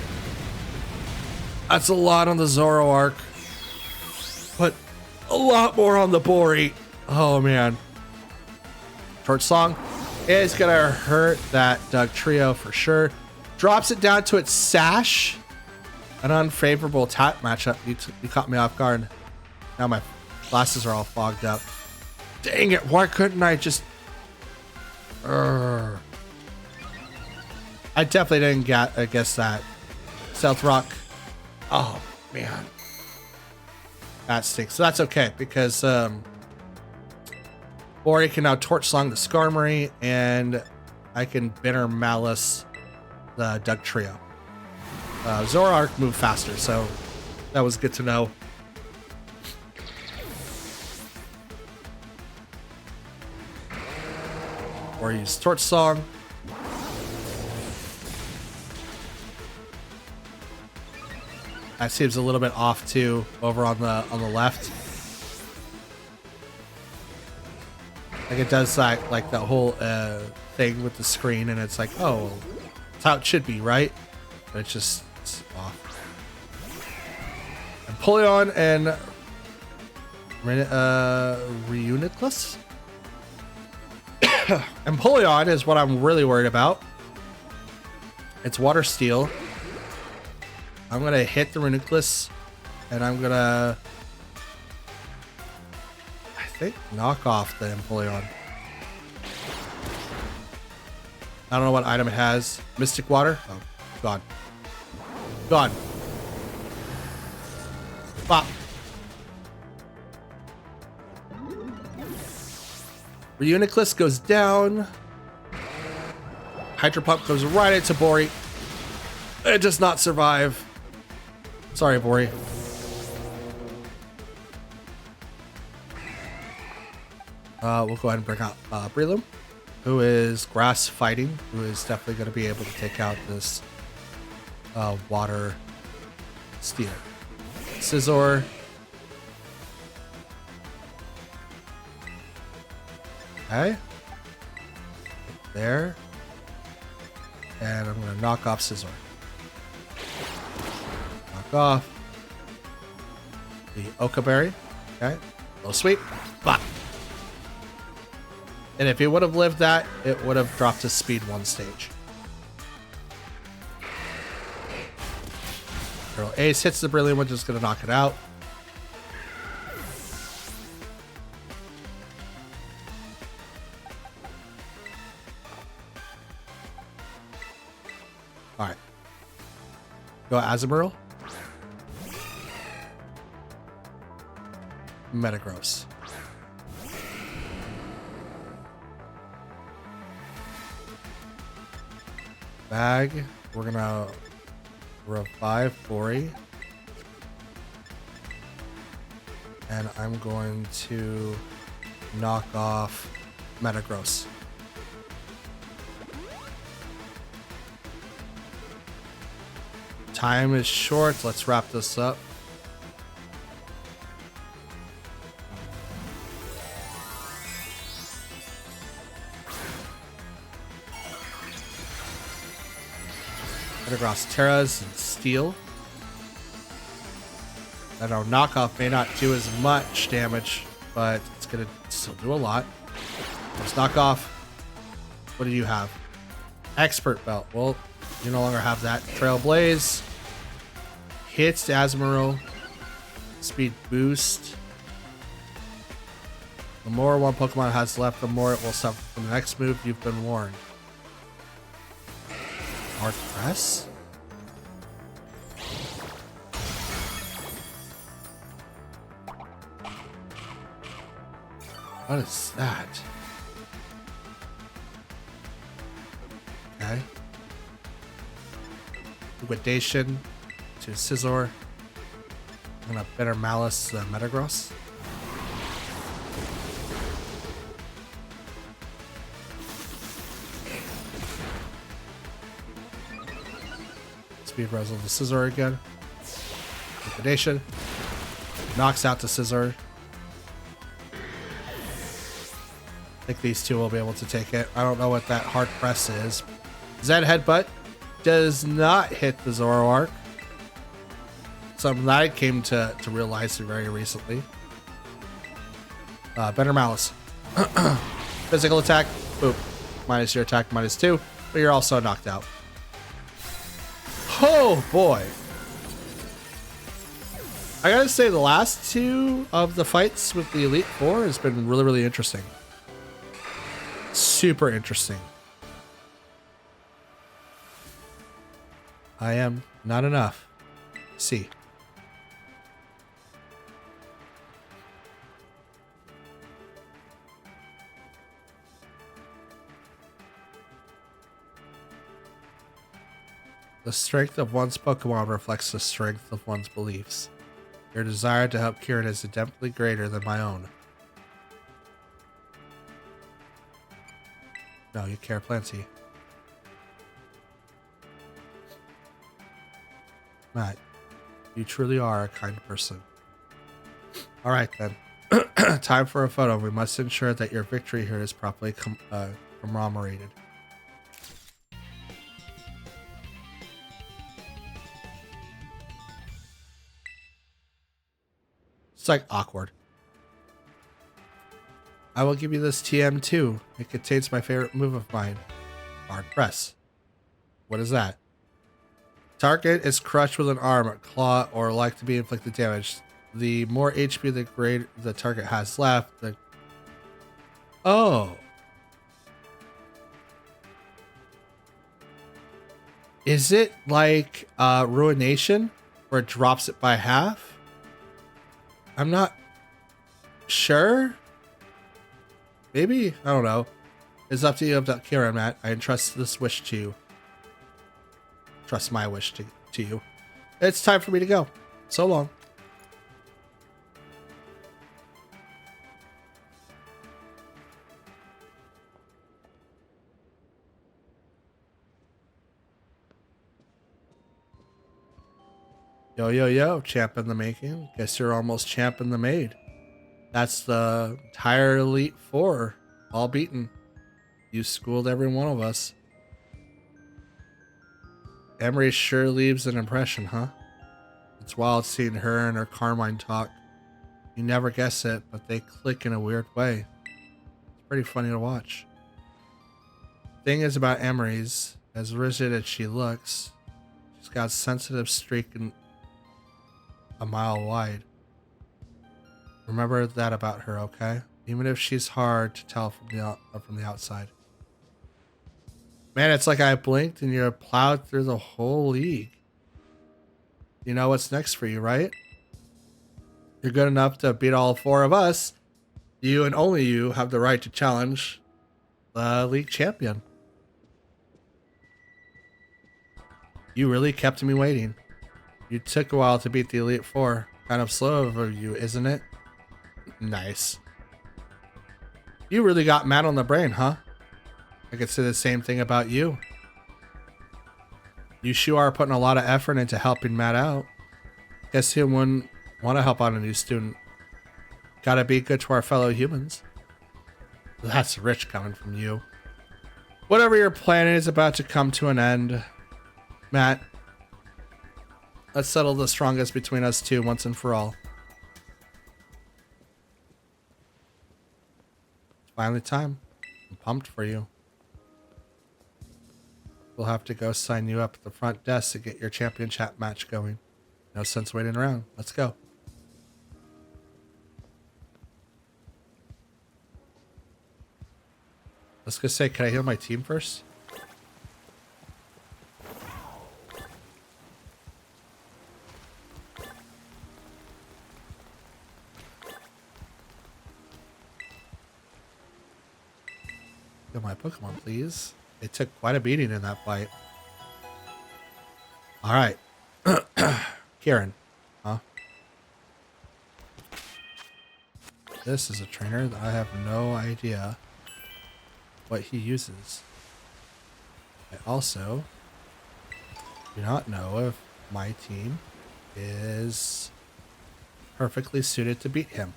That's a lot on the Zoroark. But a lot more on the Bori. Oh, man. Torch Song is going to hurt that Doug Trio for sure. Drops it down to its Sash. An unfavorable attack matchup. You caught me off guard. Now my glasses are all fogged up. Dang it. Why couldn't I just... I definitely didn't guess that. Stealth Rock. Oh, man. That stinks. So that's okay because Bori can now Torch Song the Skarmory and I can Bitter Malice the Doug Trio. Zoroark moved faster, so that was good to know. Or use Torch Song. That seems a little bit off too, over on the left. Like it does like the whole thing with the screen, and it's like, oh, that's how it should be, right? But it's off. And Empoleon and Reuniclus. Empoleon is what I'm really worried about. It's Water Steel. I'm gonna hit the Reuniclus, and I'm gonna, I think, knock off the Empoleon. I don't know what item it has. Mystic Water? Oh, gone. Gone. Bop. Reuniclus goes down. Hydro Pump goes right into Bori. It does not survive. Sorry, Bori. We'll go ahead and bring out Breloom, who is grass fighting, who is definitely going to be able to take out this water steel. Scizor. Okay. There. And I'm going to knock off Scizor. Knock off the Oka Berry. Okay. Little sweep. Bop. And if it would have lived that, it would have dropped his speed one stage. Girl Ace hits the Brilliant, which is going to knock it out. Alright. Go Azumarill. Metagross. Bag. We're gonna revive Bori. And I'm going to knock off Metagross. Time is short. Let's wrap this up. Metagross Terras and Steel. And our knockoff may not do as much damage, but it's going to still do a lot. Let's knock off. What do you have? Expert Belt. Well, you no longer have that. Trailblaze. Hits the Azumarill. Speed boost. The more one Pokemon has left, the more it will suffer from the next move. You've been warned. Hard press? What is that? Okay. Liquidation to Scizor. I'm gonna Bitter Malice Metagross. Speed Wrestle the Scizor again. Liquidation. Knocks out the Scizor. I think these two will be able to take it. I don't know what that hard press is. Zen Headbutt does not hit the Zoroark. Something that I came to realize very recently. Better Malice. Physical attack. Boop. Minus your attack, -2. But you're also knocked out. Oh boy. I gotta say the last two of the fights with the Elite Four has been really, really interesting. Super interesting. I am not enough. See. The strength of one's Pokemon reflects the strength of one's beliefs. Your desire to help Kieran is infinitely greater than my own. No, you care plenty. Matt, you truly are a kind person. Alright then. Time for a photo. We must ensure that your victory here is properly commemorated. It's like awkward. I will give you this TM too. It contains my favorite move of mine. Hard press. What is that? Target is crushed with an arm, claw, or like to be inflicted damage. The more HP the greater the target has left, the... Oh. Is it like Ruination, where it drops it by half? I'm not sure. Maybe? I don't know. It's up to you, Kieran, Matt. I entrust this wish to you. Trust my wish to you. It's time for me to go. So long. Yo, yo, yo, champ in the making. Guess you're almost champ in the made. That's the entire Elite Four, all beaten. You schooled every one of us. Emery sure leaves an impression, huh? It's wild seeing her and her Carmine talk. You never guess it, but they click in a weird way. It's pretty funny to watch. Thing is about Emery's, as rigid as she looks, she's got a sensitive streak in a mile wide. Remember that about her, okay? Even if she's hard to tell from the outside. Man, it's like I blinked and you're plowed through the whole league. You know what's next for you, right? You're good enough to beat all four of us. You and only you have the right to challenge the league champion. You really kept me waiting. You took a while to beat the Elite Four. Kind of slow of you, isn't it? Nice. You really got Matt on the brain, huh? I could say the same thing about you. You sure are putting a lot of effort into helping Matt out. Guess he wouldn't want to help out a new student. Gotta be good to our fellow humans. That's rich coming from you. Whatever your plan is about to come to an end. Matt, let's settle the strongest between us two once and for all. It's finally time. I'm pumped for you. We'll have to go sign you up at the front desk to get your champion chat match going. No sense waiting around. Let's go. Let's go say, can I heal my team first? Heal my Pokemon, please. It took quite a beating in that fight. Alright. Kieran. Huh? This is a trainer that I have no idea what he uses. I also Do not know if my team is perfectly suited to beat him.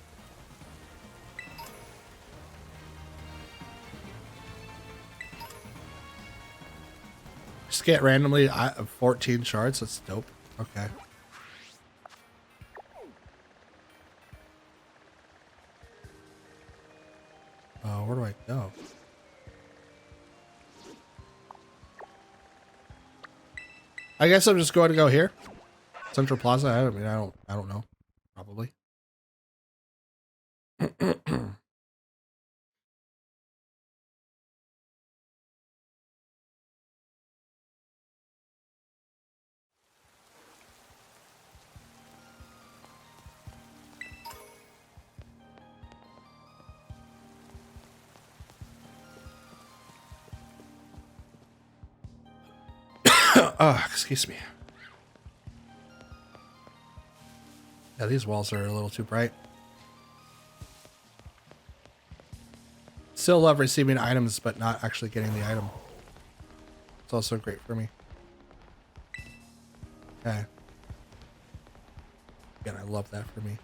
Just get randomly 14 shards. That's dope. Okay. Where do I go? I guess I'm just going to go here. Central Plaza. I don't know. Probably. Oh, excuse me. Yeah, these walls are a little too bright. Still love receiving items, but not actually getting the item. It's also great for me. Okay. Again, I love that for me.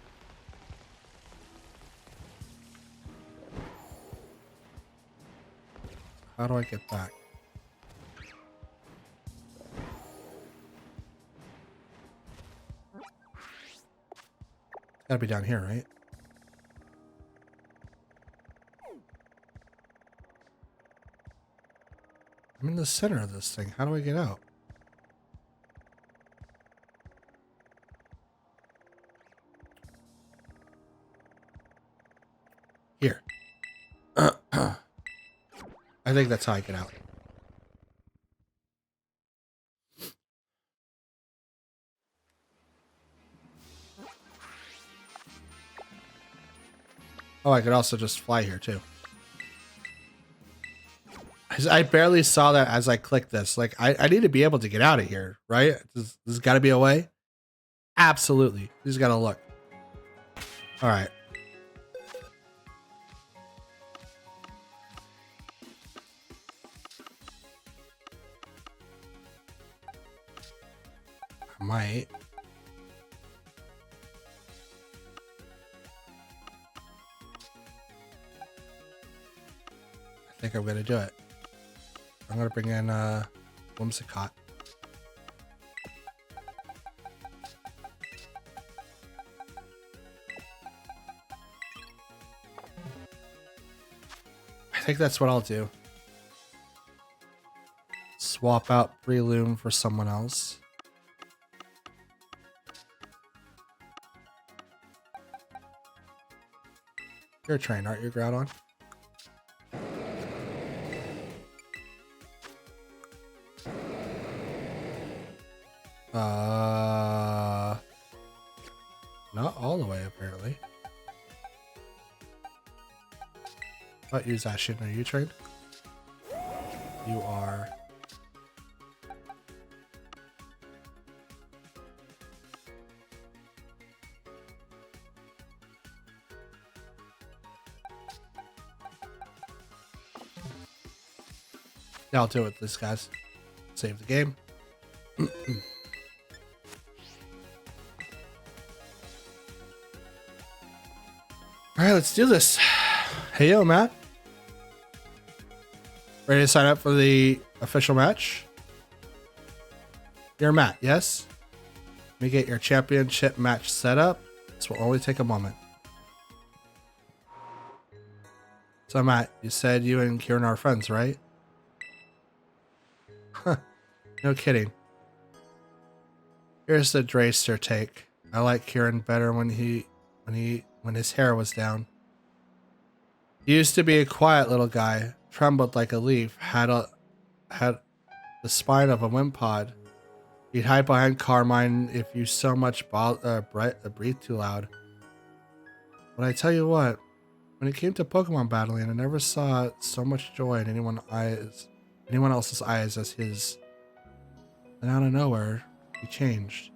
How do I get back? Gotta be down here, right? I'm in the center of this thing. How do I get out? Here. I think that's how I get out. Oh, I could also just fly here too. I barely saw that as I clicked this. Like, I need to be able to get out of here, right? There's got to be a way. Absolutely. You just got to look. All right. I might. I think I'm going to do it. I'm going to bring in Whimsicott. I think that's what I'll do. Swap out Breloom for someone else. You're a train, aren't you, Groudon? Not all the way, apparently. What use Ashen? Are you trained? You are. Yeah, I'll do it with this, guys. Save the game. All right, let's do this. Hey, yo, Matt. Ready to sign up for the official match? You're Matt, yes? Let me get your championship match set up. This will only take a moment. So, Matt, you said you and Kieran are friends, right? Huh. No kidding. Here's the Dracer take. I like Kieran better when his hair was down. He used to be a quiet little guy, trembled like a leaf, had the spine of a wimpod. He'd hide behind Carmine if you so much breathe too loud. But I tell you what, when it came to Pokemon battling, I never saw so much joy in anyone else's eyes as his. And out of nowhere, he changed.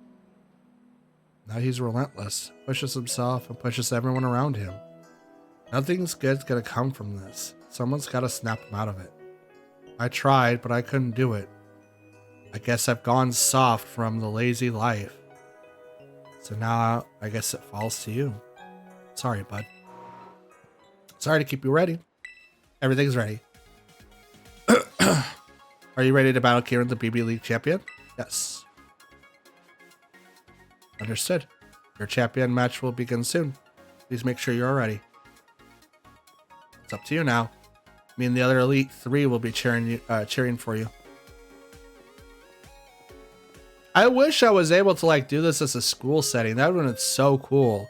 Now he's relentless, pushes himself and pushes everyone around him. Nothing's good's gonna come from this. Someone's gotta snap him out of it. I tried, but I couldn't do it. I guess I've gone soft from the lazy life. So now I guess it falls to you. Sorry, bud. Sorry to keep you ready. Everything's ready. Are you ready to battle Kieran, the BB League champion? Yes. Understood. Your champion match will begin soon. Please make sure you're ready. It's up to you now. Me and the other Elite 3 will be cheering for you. I wish I was able to like do this as a school setting. That would have been so cool.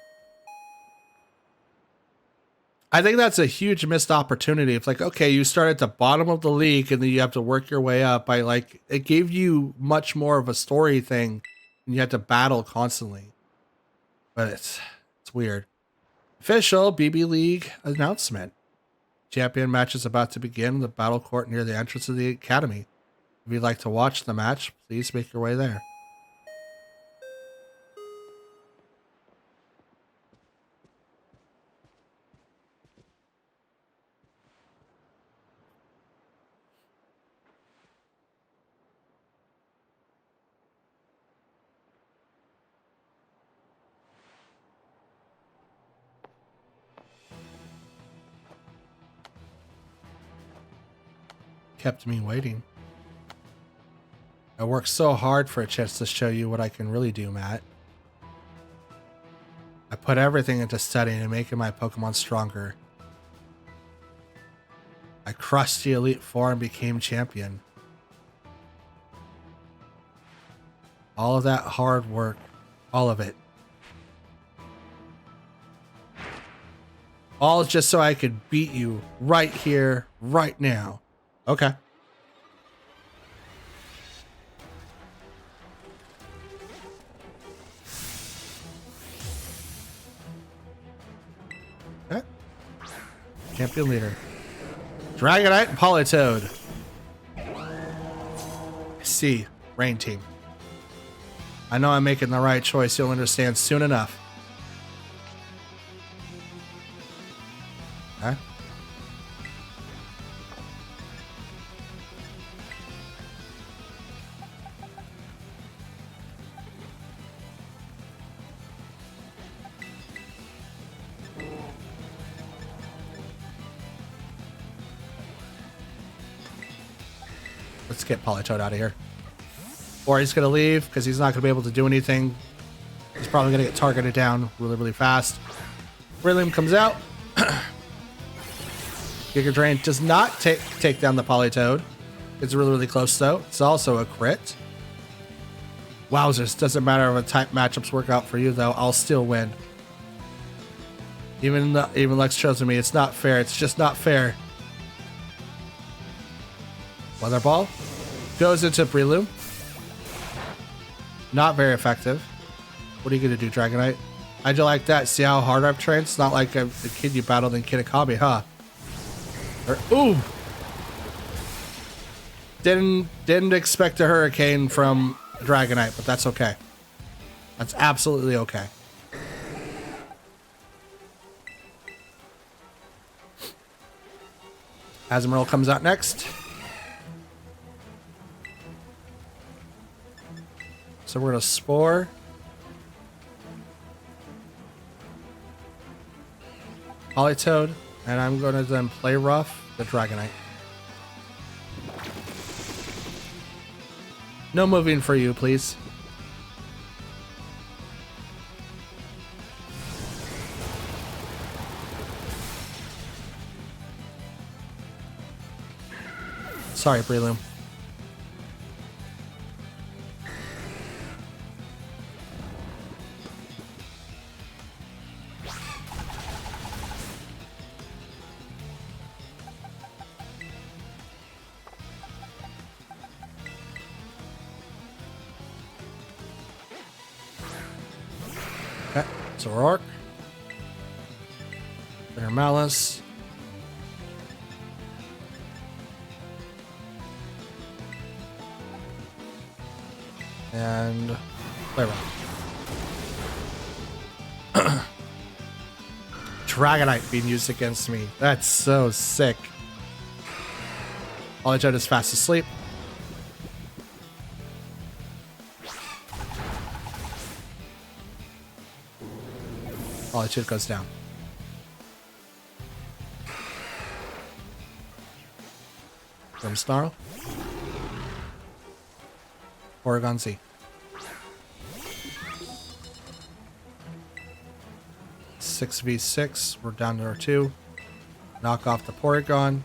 I think that's a huge missed opportunity. It's like, okay, you start at the bottom of the league and then you have to work your way up. By like, it gave you much more of a story thing and you had to battle constantly. But it's weird. Official BB League announcement. Champion match is about to begin in the battle court near the entrance of the academy. If you'd like to watch the match, please make your way there. Kept me waiting. I worked so hard for a chance to show you what I can really do, Matt. I put everything into studying and making my Pokemon stronger. I crushed the Elite Four and became champion. All of that hard work, all of it. All just so I could beat you right here, right now. Okay. Okay. Champion leader. Dragonite and Politoed. C. Rain team. I know I'm making the right choice. You'll understand soon enough. Okay. Let's get Politoed out of here. Or he's going to leave because he's not going to be able to do anything. He's probably going to get targeted down really, really fast. Brillium comes out. Giga Drain does not take down the Politoed. It's really, really close though. It's also a crit. Wowzers. Doesn't matter if a type matchups work out for you though. I'll still win. Even Lex chosen me. It's not fair. It's just not fair. Weather Ball goes into Breloom. Not very effective. What are you going to do, Dragonite? How'd you like that? See how hard I've trained? It's not like the kid you battled in Kitakami, huh? Ooh! Didn't expect a hurricane from Dragonite, but that's okay. That's absolutely okay. Azumarill comes out next. So we're going to Spore. Politoed. And I'm going to then play rough the Dragonite. No moving for you, please. Sorry, Breloom. Okay, so Rourke. Inner Malice. And play rough. Dragonite being used against me. That's so sick. Politoed is fast asleep. Solitude goes down. Grimmsnarl. Porygon Z. 6v6. We're down to our 2. Knock off the Porygon.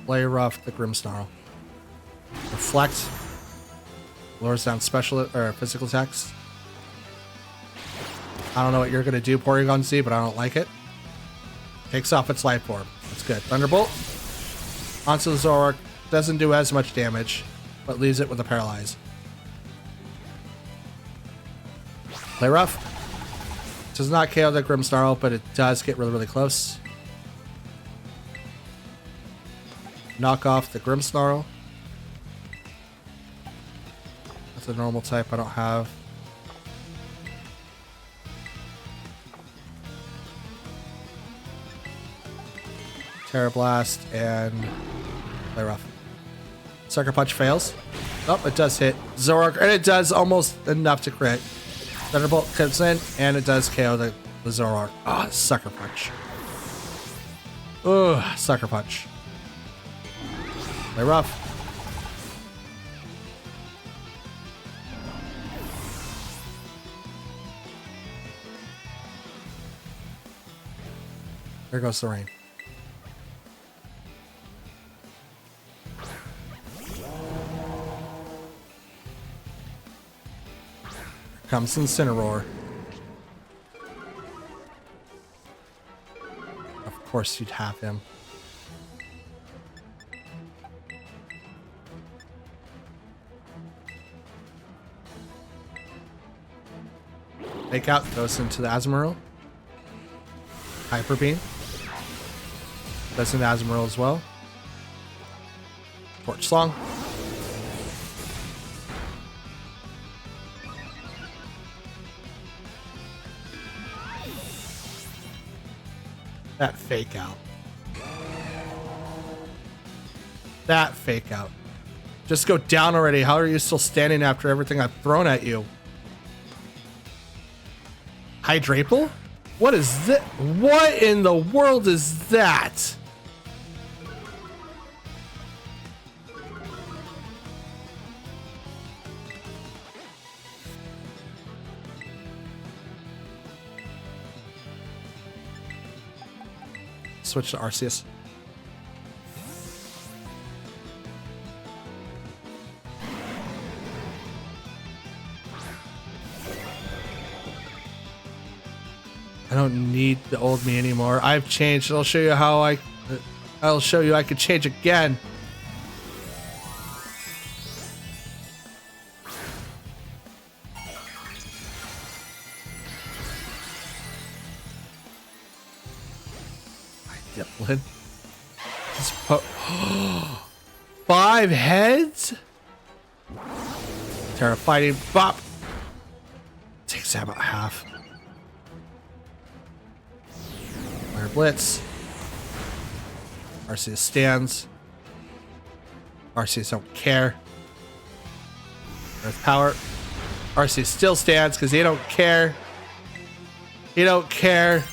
Play rough the Grimmsnarl. Reflect. Lowers down special or physical attacks. I don't know what you're gonna do, Porygon Z, but I don't like it. Takes off its life orb. That's good. Thunderbolt. Onto the Zoroark. Doesn't do as much damage, but leaves it with a paralyze. Play rough. Does not KO the Grimmsnarl, but it does get really, really close. Knock off the Grimmsnarl. That's a normal type I don't have. Terra Blast and play rough. Sucker Punch fails. Oh, it does hit Zoroark, and it does almost enough to crit. Thunderbolt comes in, and it does KO the Zoroark. Ah, oh, Sucker Punch. Ugh, Sucker Punch. Play rough. There goes the rain. Comes Incineroar. Of course you'd have him. Fake out goes into the Azumarill. Hyper Beam. Goes into Azumarill as well. Torch Song. That fake out. That fake out. Just go down already. How are you still standing after everything I've thrown at you? Hydrapple? What is that? What in the world is that? Switch to Arceus. I don't need the old me anymore. I've changed. I'll show you how I'll show you I could change again. Diplin. 5 heads? Terra Fighting. Bop. Takes that about half. Fire Blitz. Arceus stands. Arceus don't care. Earth Power. Arceus still stands because he don't care. He don't care.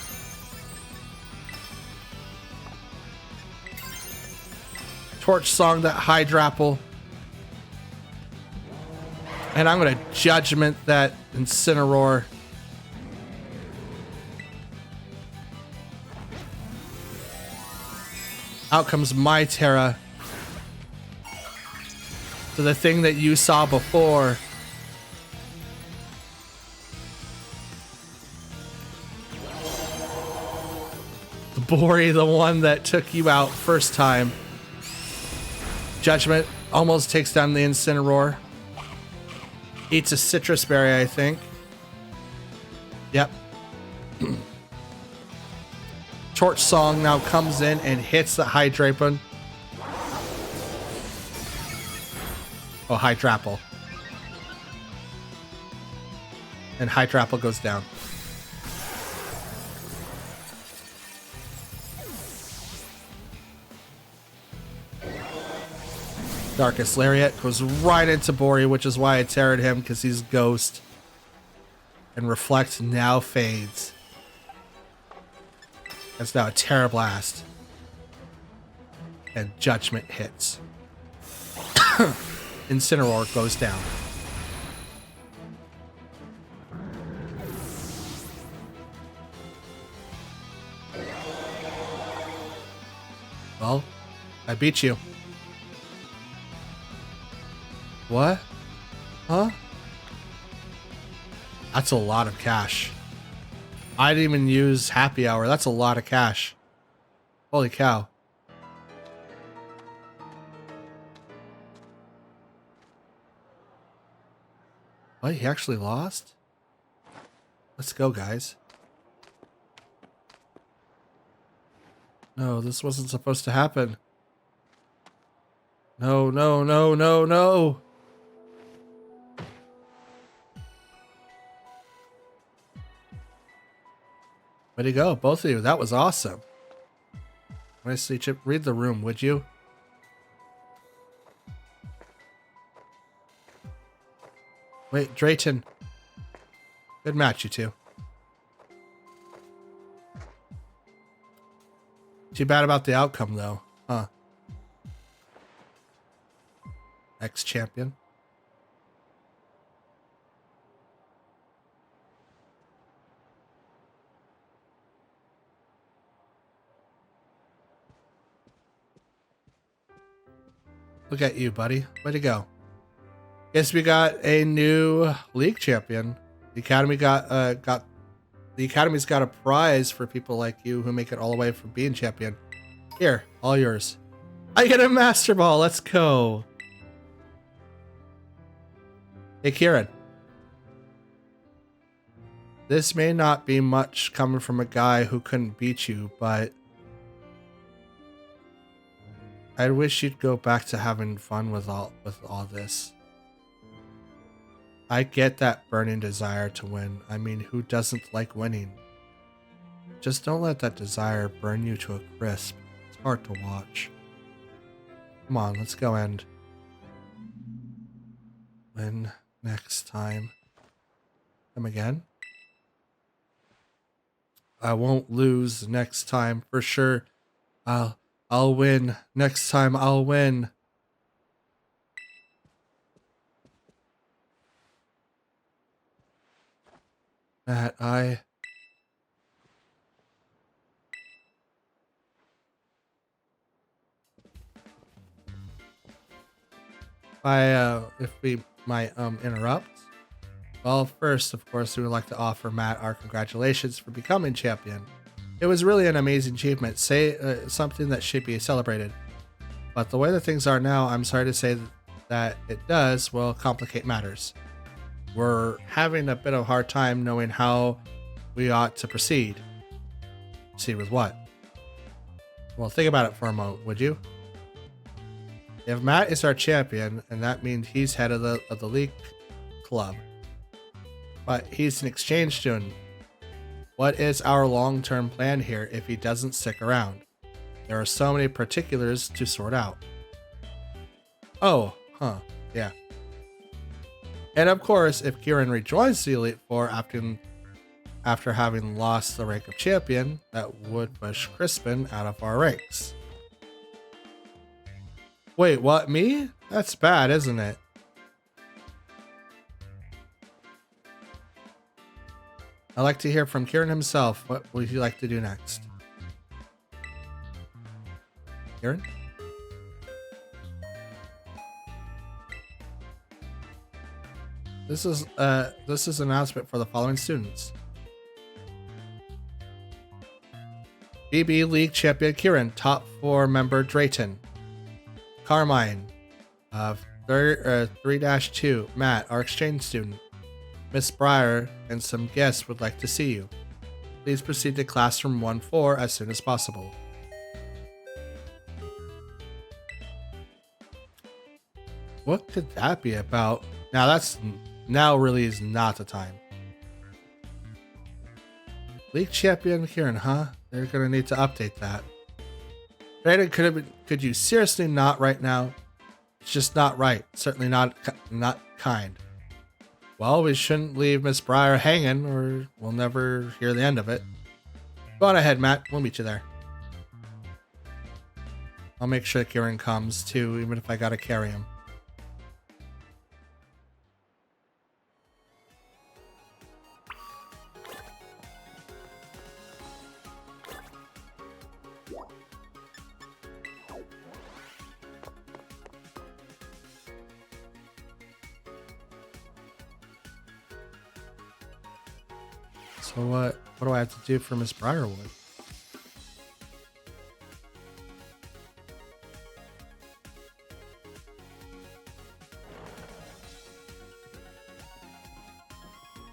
Torch Song that Hydrapple. And I'm going to Judgment that Incineroar. Out comes my Terra. So the thing that you saw before. The Bori, the one that took you out first time. Judgment almost takes down the Incineroar. Eats a citrus berry, I think. Yep. Torch Song now comes in and hits the Hydrapon. Oh, Hydrapple. And Hydrapple goes down. Darkest Lariat goes right into Bori, which is why I terrored him, because he's Ghost. And Reflect now fades. That's now a Terra Blast. And Judgment hits. Incineroar goes down. Well, I beat you. What? Huh? That's a lot of cash. I didn't even use happy hour. That's a lot of cash. Holy cow. What? He actually lost? Let's go, guys. No, this wasn't supposed to happen. No, no, no, no, no. Way to go, both of you. That was awesome. Nicely, Chip. Read the room, would you? Wait, Drayton. Good match, you two. Too bad about the outcome, though. Huh. Ex-champion. Look at you, buddy. Way to go. Guess we got a new league champion. The Academy's got a prize for people like you who make it all the way from being champion. Here, all yours. I get a Master Ball. Let's go. Hey, Kieran. This may not be much coming from a guy who couldn't beat you, but I wish you'd go back to having fun with all this. I get that burning desire to win. I mean, who doesn't like winning? Just don't let that desire burn you to a crisp. It's hard to watch. Come on, let's go and win next time. Come again? I won't lose next time for sure. I'll win. Next time I'll win. Matt, if we might interrupt. Well, first, of course, we would like to offer Matt our congratulations for becoming champion. It was really an amazing achievement, something that should be celebrated. But the way that things are now, I'm sorry to say that it does, will complicate matters. We're having a bit of a hard time knowing how we ought to proceed. Proceed with what? Well, think about it for a moment, would you? If Matt is our champion, and that means he's head of the league club, but he's an exchange student, what is our long-term plan here if he doesn't stick around? There are so many particulars to sort out. Oh, huh, yeah. And of course, if Kieran rejoins the Elite Four after having lost the rank of champion, that would push Crispin out of our ranks. Wait, what, me? That's bad, isn't it? I'd like to hear from Kieran himself. What would you like to do next? Kieran? This is an announcement for the following students. BB League Champion Kieran, Top 4 member Drayton. Carmine, 3-2, Matt, our exchange student. Miss Breyer and some guests would like to see you. Please proceed to classroom 1-4 as soon as possible. What could that be about? Now really is not the time. League champion Kieran, huh? They're gonna need to update that. Brandon, could you seriously not right now? It's just not right. Certainly not kind. Well, we shouldn't leave Miss Breyer hanging, or we'll never hear the end of it. Go on ahead, Matt. We'll meet you there. I'll make sure Kieran comes too, even if I gotta carry him. So what do I have to do for Miss Briarwood?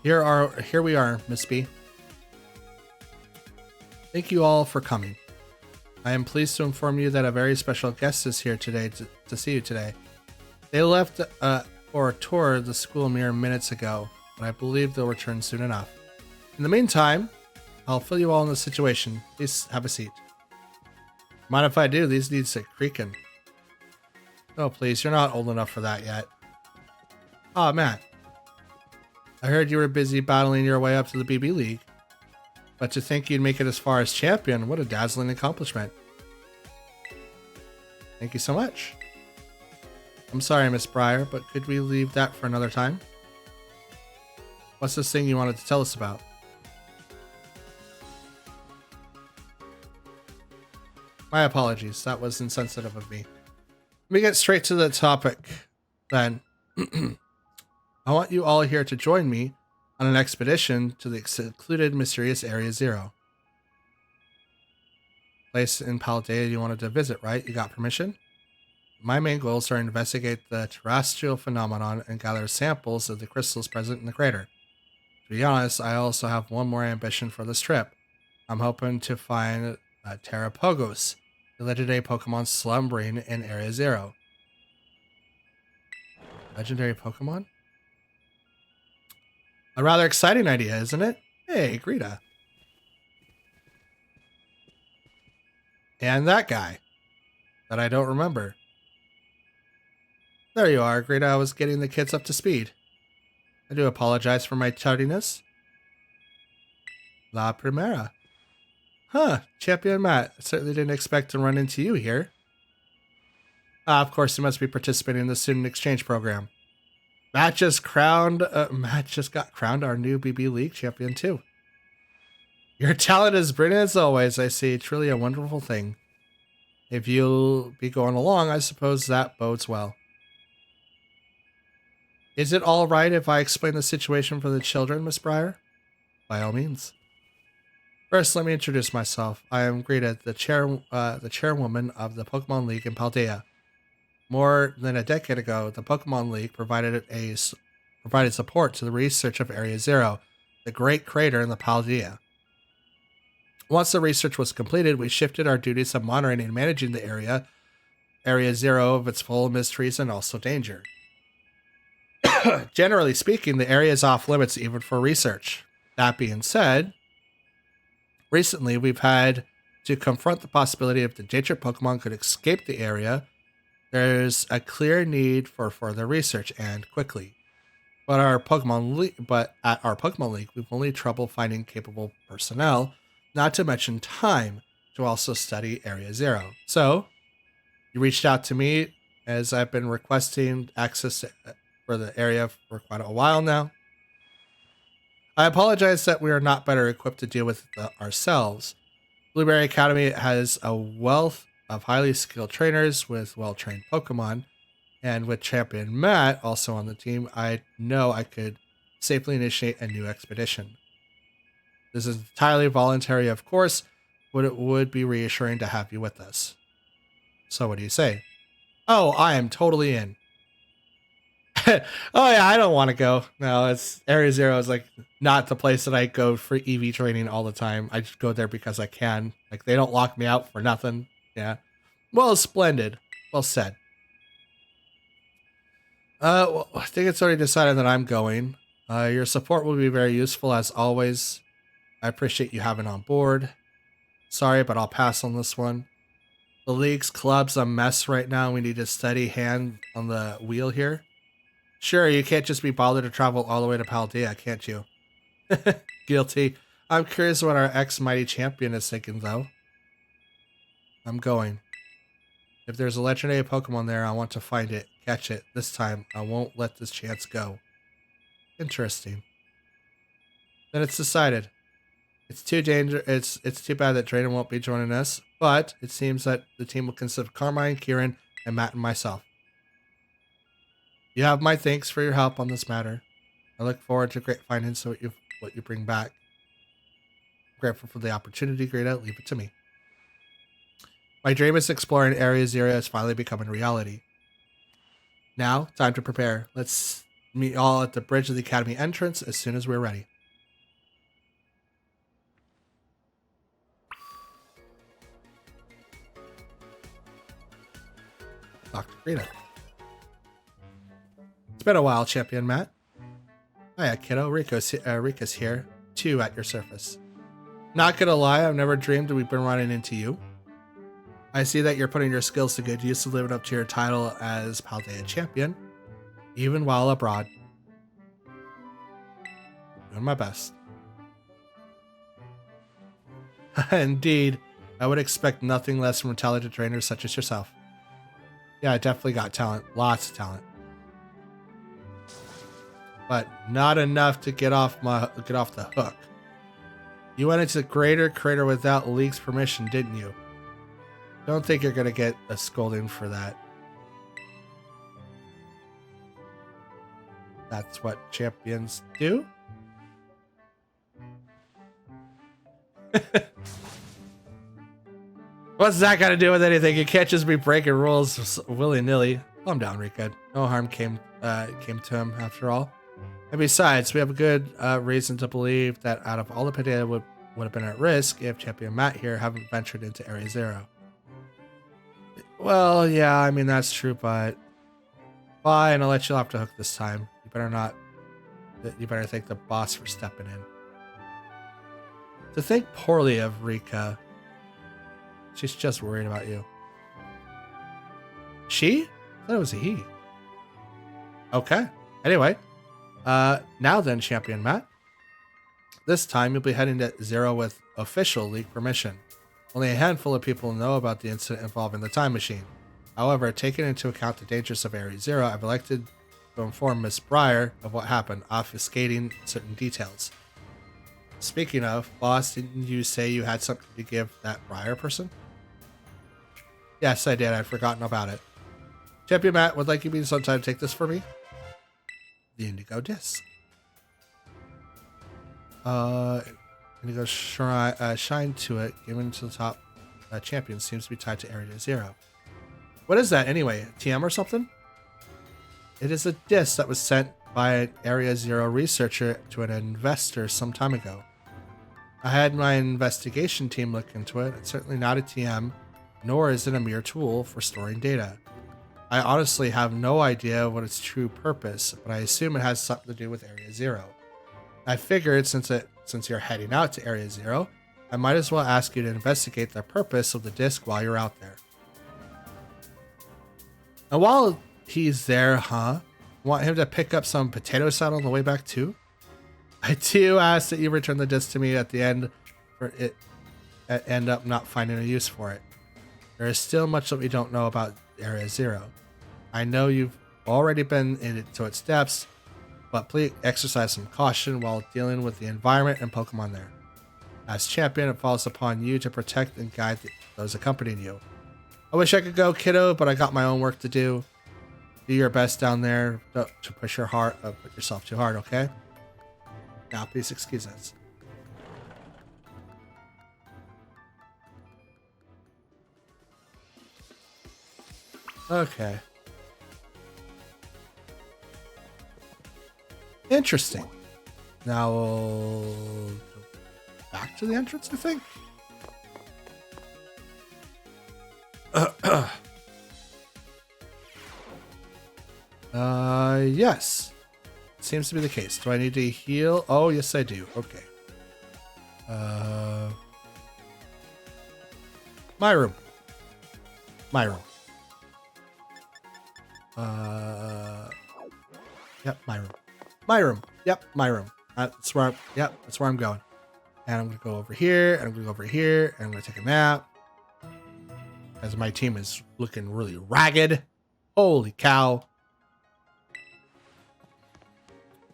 Here we are, Miss B. Thank you all for coming. I am pleased to inform you that a very special guest is here today to see you today. They left for a tour of the school mere minutes ago, but I believe they'll return soon enough. In the meantime, I'll fill you all in the situation. Please have a seat. Mind if I do? These needs a creaking. Oh, please, you're not old enough for that yet. Ah, Matt. I heard you were busy battling your way up to the BB League. But to think you'd make it as far as champion, what a dazzling accomplishment. Thank you so much. I'm sorry, Miss Briar, but could we leave that for another time? What's this thing you wanted to tell us about? My apologies, that was insensitive of me. Let me get straight to the topic, then. I want you all here to join me on an expedition to the secluded, mysterious Area Zero. Place in Paldea you wanted to visit, right? You got permission? My main goals are to investigate the terrestrial phenomenon and gather samples of the crystals present in the crater. To be honest, I also have one more ambition for this trip. I'm hoping to find Terrapogos, the legendary Pokemon slumbering in Area Zero. Legendary Pokemon? A rather exciting idea, isn't it? Hey, Greta. And that guy that I don't remember. There you are, Greta. I was getting the kids up to speed. I do apologize for my tardiness. La Primera. Huh, Champion Matt. I certainly didn't expect to run into you here. Of course, you must be participating in the student exchange program. Matt just got crowned our new BB League champion too. Your talent is brilliant as always, I see. Truly a wonderful thing. If you'll be going along, I suppose that bodes well. Is it all right if I explain the situation for the children, Miss Briar? By all means. First, let me introduce myself. I am Greta, the chairwoman of the Pokemon League in Paldea. More than a decade ago, the Pokemon League provided support to the research of Area Zero, the great crater in the Paldea. Once the research was completed, we shifted our duties of monitoring and managing the Area Zero of its full mysteries and also danger. Generally speaking, the area is off limits even for research. That being said, recently we've had to confront the possibility if the danger Pokemon could escape the area. There's a clear need for further research and quickly. But at our Pokemon League, we've only trouble finding capable personnel, not to mention time to also study Area Zero. So, you reached out to me as I've been requesting access for the area for quite a while now. I apologize that we are not better equipped to deal with it ourselves. Blueberry Academy has a wealth of highly skilled trainers with well-trained Pokemon, and with Champion Matt also on the team, I know I could safely initiate a new expedition. This is entirely voluntary, of course, but it would be reassuring to have you with us. So what do you say? Oh, I am totally in. Oh yeah, I don't want to go. No, it's Area Zero is like not the place that I go for EV training all the time. I just go there because I can. Like they don't lock me out for nothing. Yeah. Well, splendid. Well said. Well, I think it's already decided that I'm going. Your support will be very useful as always. I appreciate you having on board. Sorry, but I'll pass on this one. The League's club's a mess right now. We need a steady hand on the wheel here. Sure, you can't just be bothered to travel all the way to Paldea, can't you? Guilty. I'm curious what our ex-mighty champion is thinking, though. I'm going. If there's a legendary Pokemon there, I want to find it, catch it. This time, I won't let this chance go. Interesting. Then it's decided. It's too dangerous. It's too bad that Drayden won't be joining us, but it seems that the team will consist of Carmine, Kieran, and Matt and myself. You have my thanks for your help on this matter. I look forward to great findings of what you bring back. I'm grateful for the opportunity, Greta. Leave it to me. My dream is exploring Area Zero is finally becoming reality. Now, time to prepare. Let's meet all at the bridge of the Academy entrance as soon as we're ready. Dr. Greta. It's been a while, Champion Matt. Hiya, kiddo. Rika's here, too, at your service. Not gonna lie, I've never dreamed we've been running into you. I see that you're putting your skills to good use, living up to your title as Paldea Champion, even while abroad. Doing my best. Indeed, I would expect nothing less from talented trainers such as yourself. Yeah, I definitely got talent, lots of talent. But not enough to get off the hook. You went into the Greater Crater without League's permission, didn't you? Don't think you're gonna get a scolding for that. That's what champions do? What's that got to do with anything? You can't just be breaking rules willy-nilly. Calm down, Rika. No harm came to him after all. And besides, we have a good reason to believe that out of all the Paldea would have been at risk if Champion Matt here hadn't ventured into Area Zero. Well, yeah, I mean, that's true, but fine, I'll let you off the hook this time. You better thank the boss for stepping in. To think poorly of Rika. She's just worried about you. She? I thought it was a he. Okay. Anyway. Now then, Champion Matt. This time you'll be heading to Zero with official League permission. Only a handful of people know about the incident involving the time machine. However, taking into account the dangers of Area Zero, I've elected to inform Miss Breyer of what happened, obfuscating certain details. Speaking of, boss, didn't you say you had something to give that Breyer person? Yes, I did. I'd forgotten about it. Champion Matt would like you sometime to take this for me? The Indigo Disk. Indigo shine to it, given to the top champion, seems to be tied to Area Zero. What is that anyway? TM or something? It is a disc that was sent by an Area Zero researcher to an investor some time ago. I had my investigation team look into it. It's certainly not a TM, nor is it a mere tool for storing data. I honestly have no idea what its true purpose, but I assume it has something to do with Area Zero. I figured since you're heading out to Area Zero, I might as well ask you to investigate the purpose of the disc while you're out there. And while he's there, want him to pick up some potato salad on the way back too? I do ask that you return the disc to me at the end, for it end up not finding a use for it. There is still much that we don't know about Area Zero. I know you've already been into its depths, but please exercise some caution while dealing with the environment and Pokemon there. As champion, it falls upon you to protect and guide those accompanying you. I wish I could go, kiddo, but I got my own work to do. Do your best down there. Don't to push put yourself too hard, okay? Now, please excuse us. Okay. Interesting. Now we'll go back to the entrance, I think. Yes. Seems to be the case. Do I need to heal? Oh, yes, I do. Okay. My room. My room. Yep, my room. My room. Yep, my room. That's where I'm going. And I'm going to go over here, and I'm going to go over here, and I'm going to take a nap. As my team is looking really ragged. Holy cow.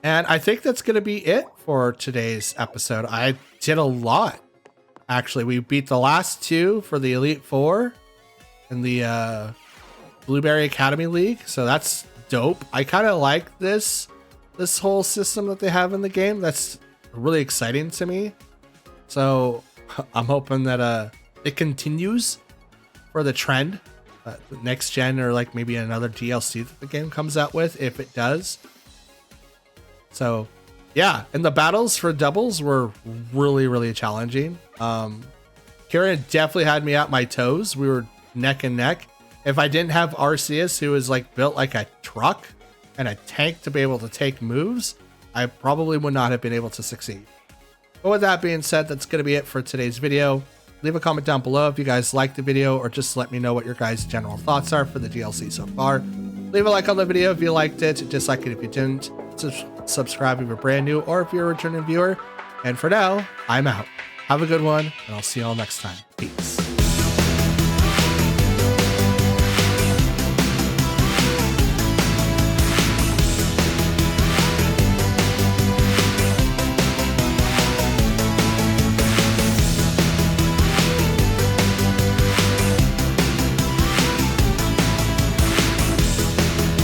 And I think that's going to be it for today's episode. I did a lot. Actually, we beat the last two for the Elite Four in the Blueberry Academy League. So that's dope. I kind of like this whole system that they have in the game. That's really exciting to me. So I'm hoping that it continues for the trend next gen, or like maybe another DLC that the game comes out with, if it does. So yeah, and the battles for doubles were really, really challenging. Kieran definitely had me at my toes. We were neck and neck. If I didn't have Arceus, who is like built like a truck and a tank to be able to take moves, I probably would not have been able to succeed. But with that being said, that's going to be it for today's video. Leave a comment down below if you guys liked the video, or just let me know what your guys' general thoughts are for the DLC so far. Leave a like on the video if you liked it, dislike it if you didn't, subscribe if you're brand new or if you're a returning viewer. And for now, I'm out. Have a good one, and I'll see you all next time. Peace.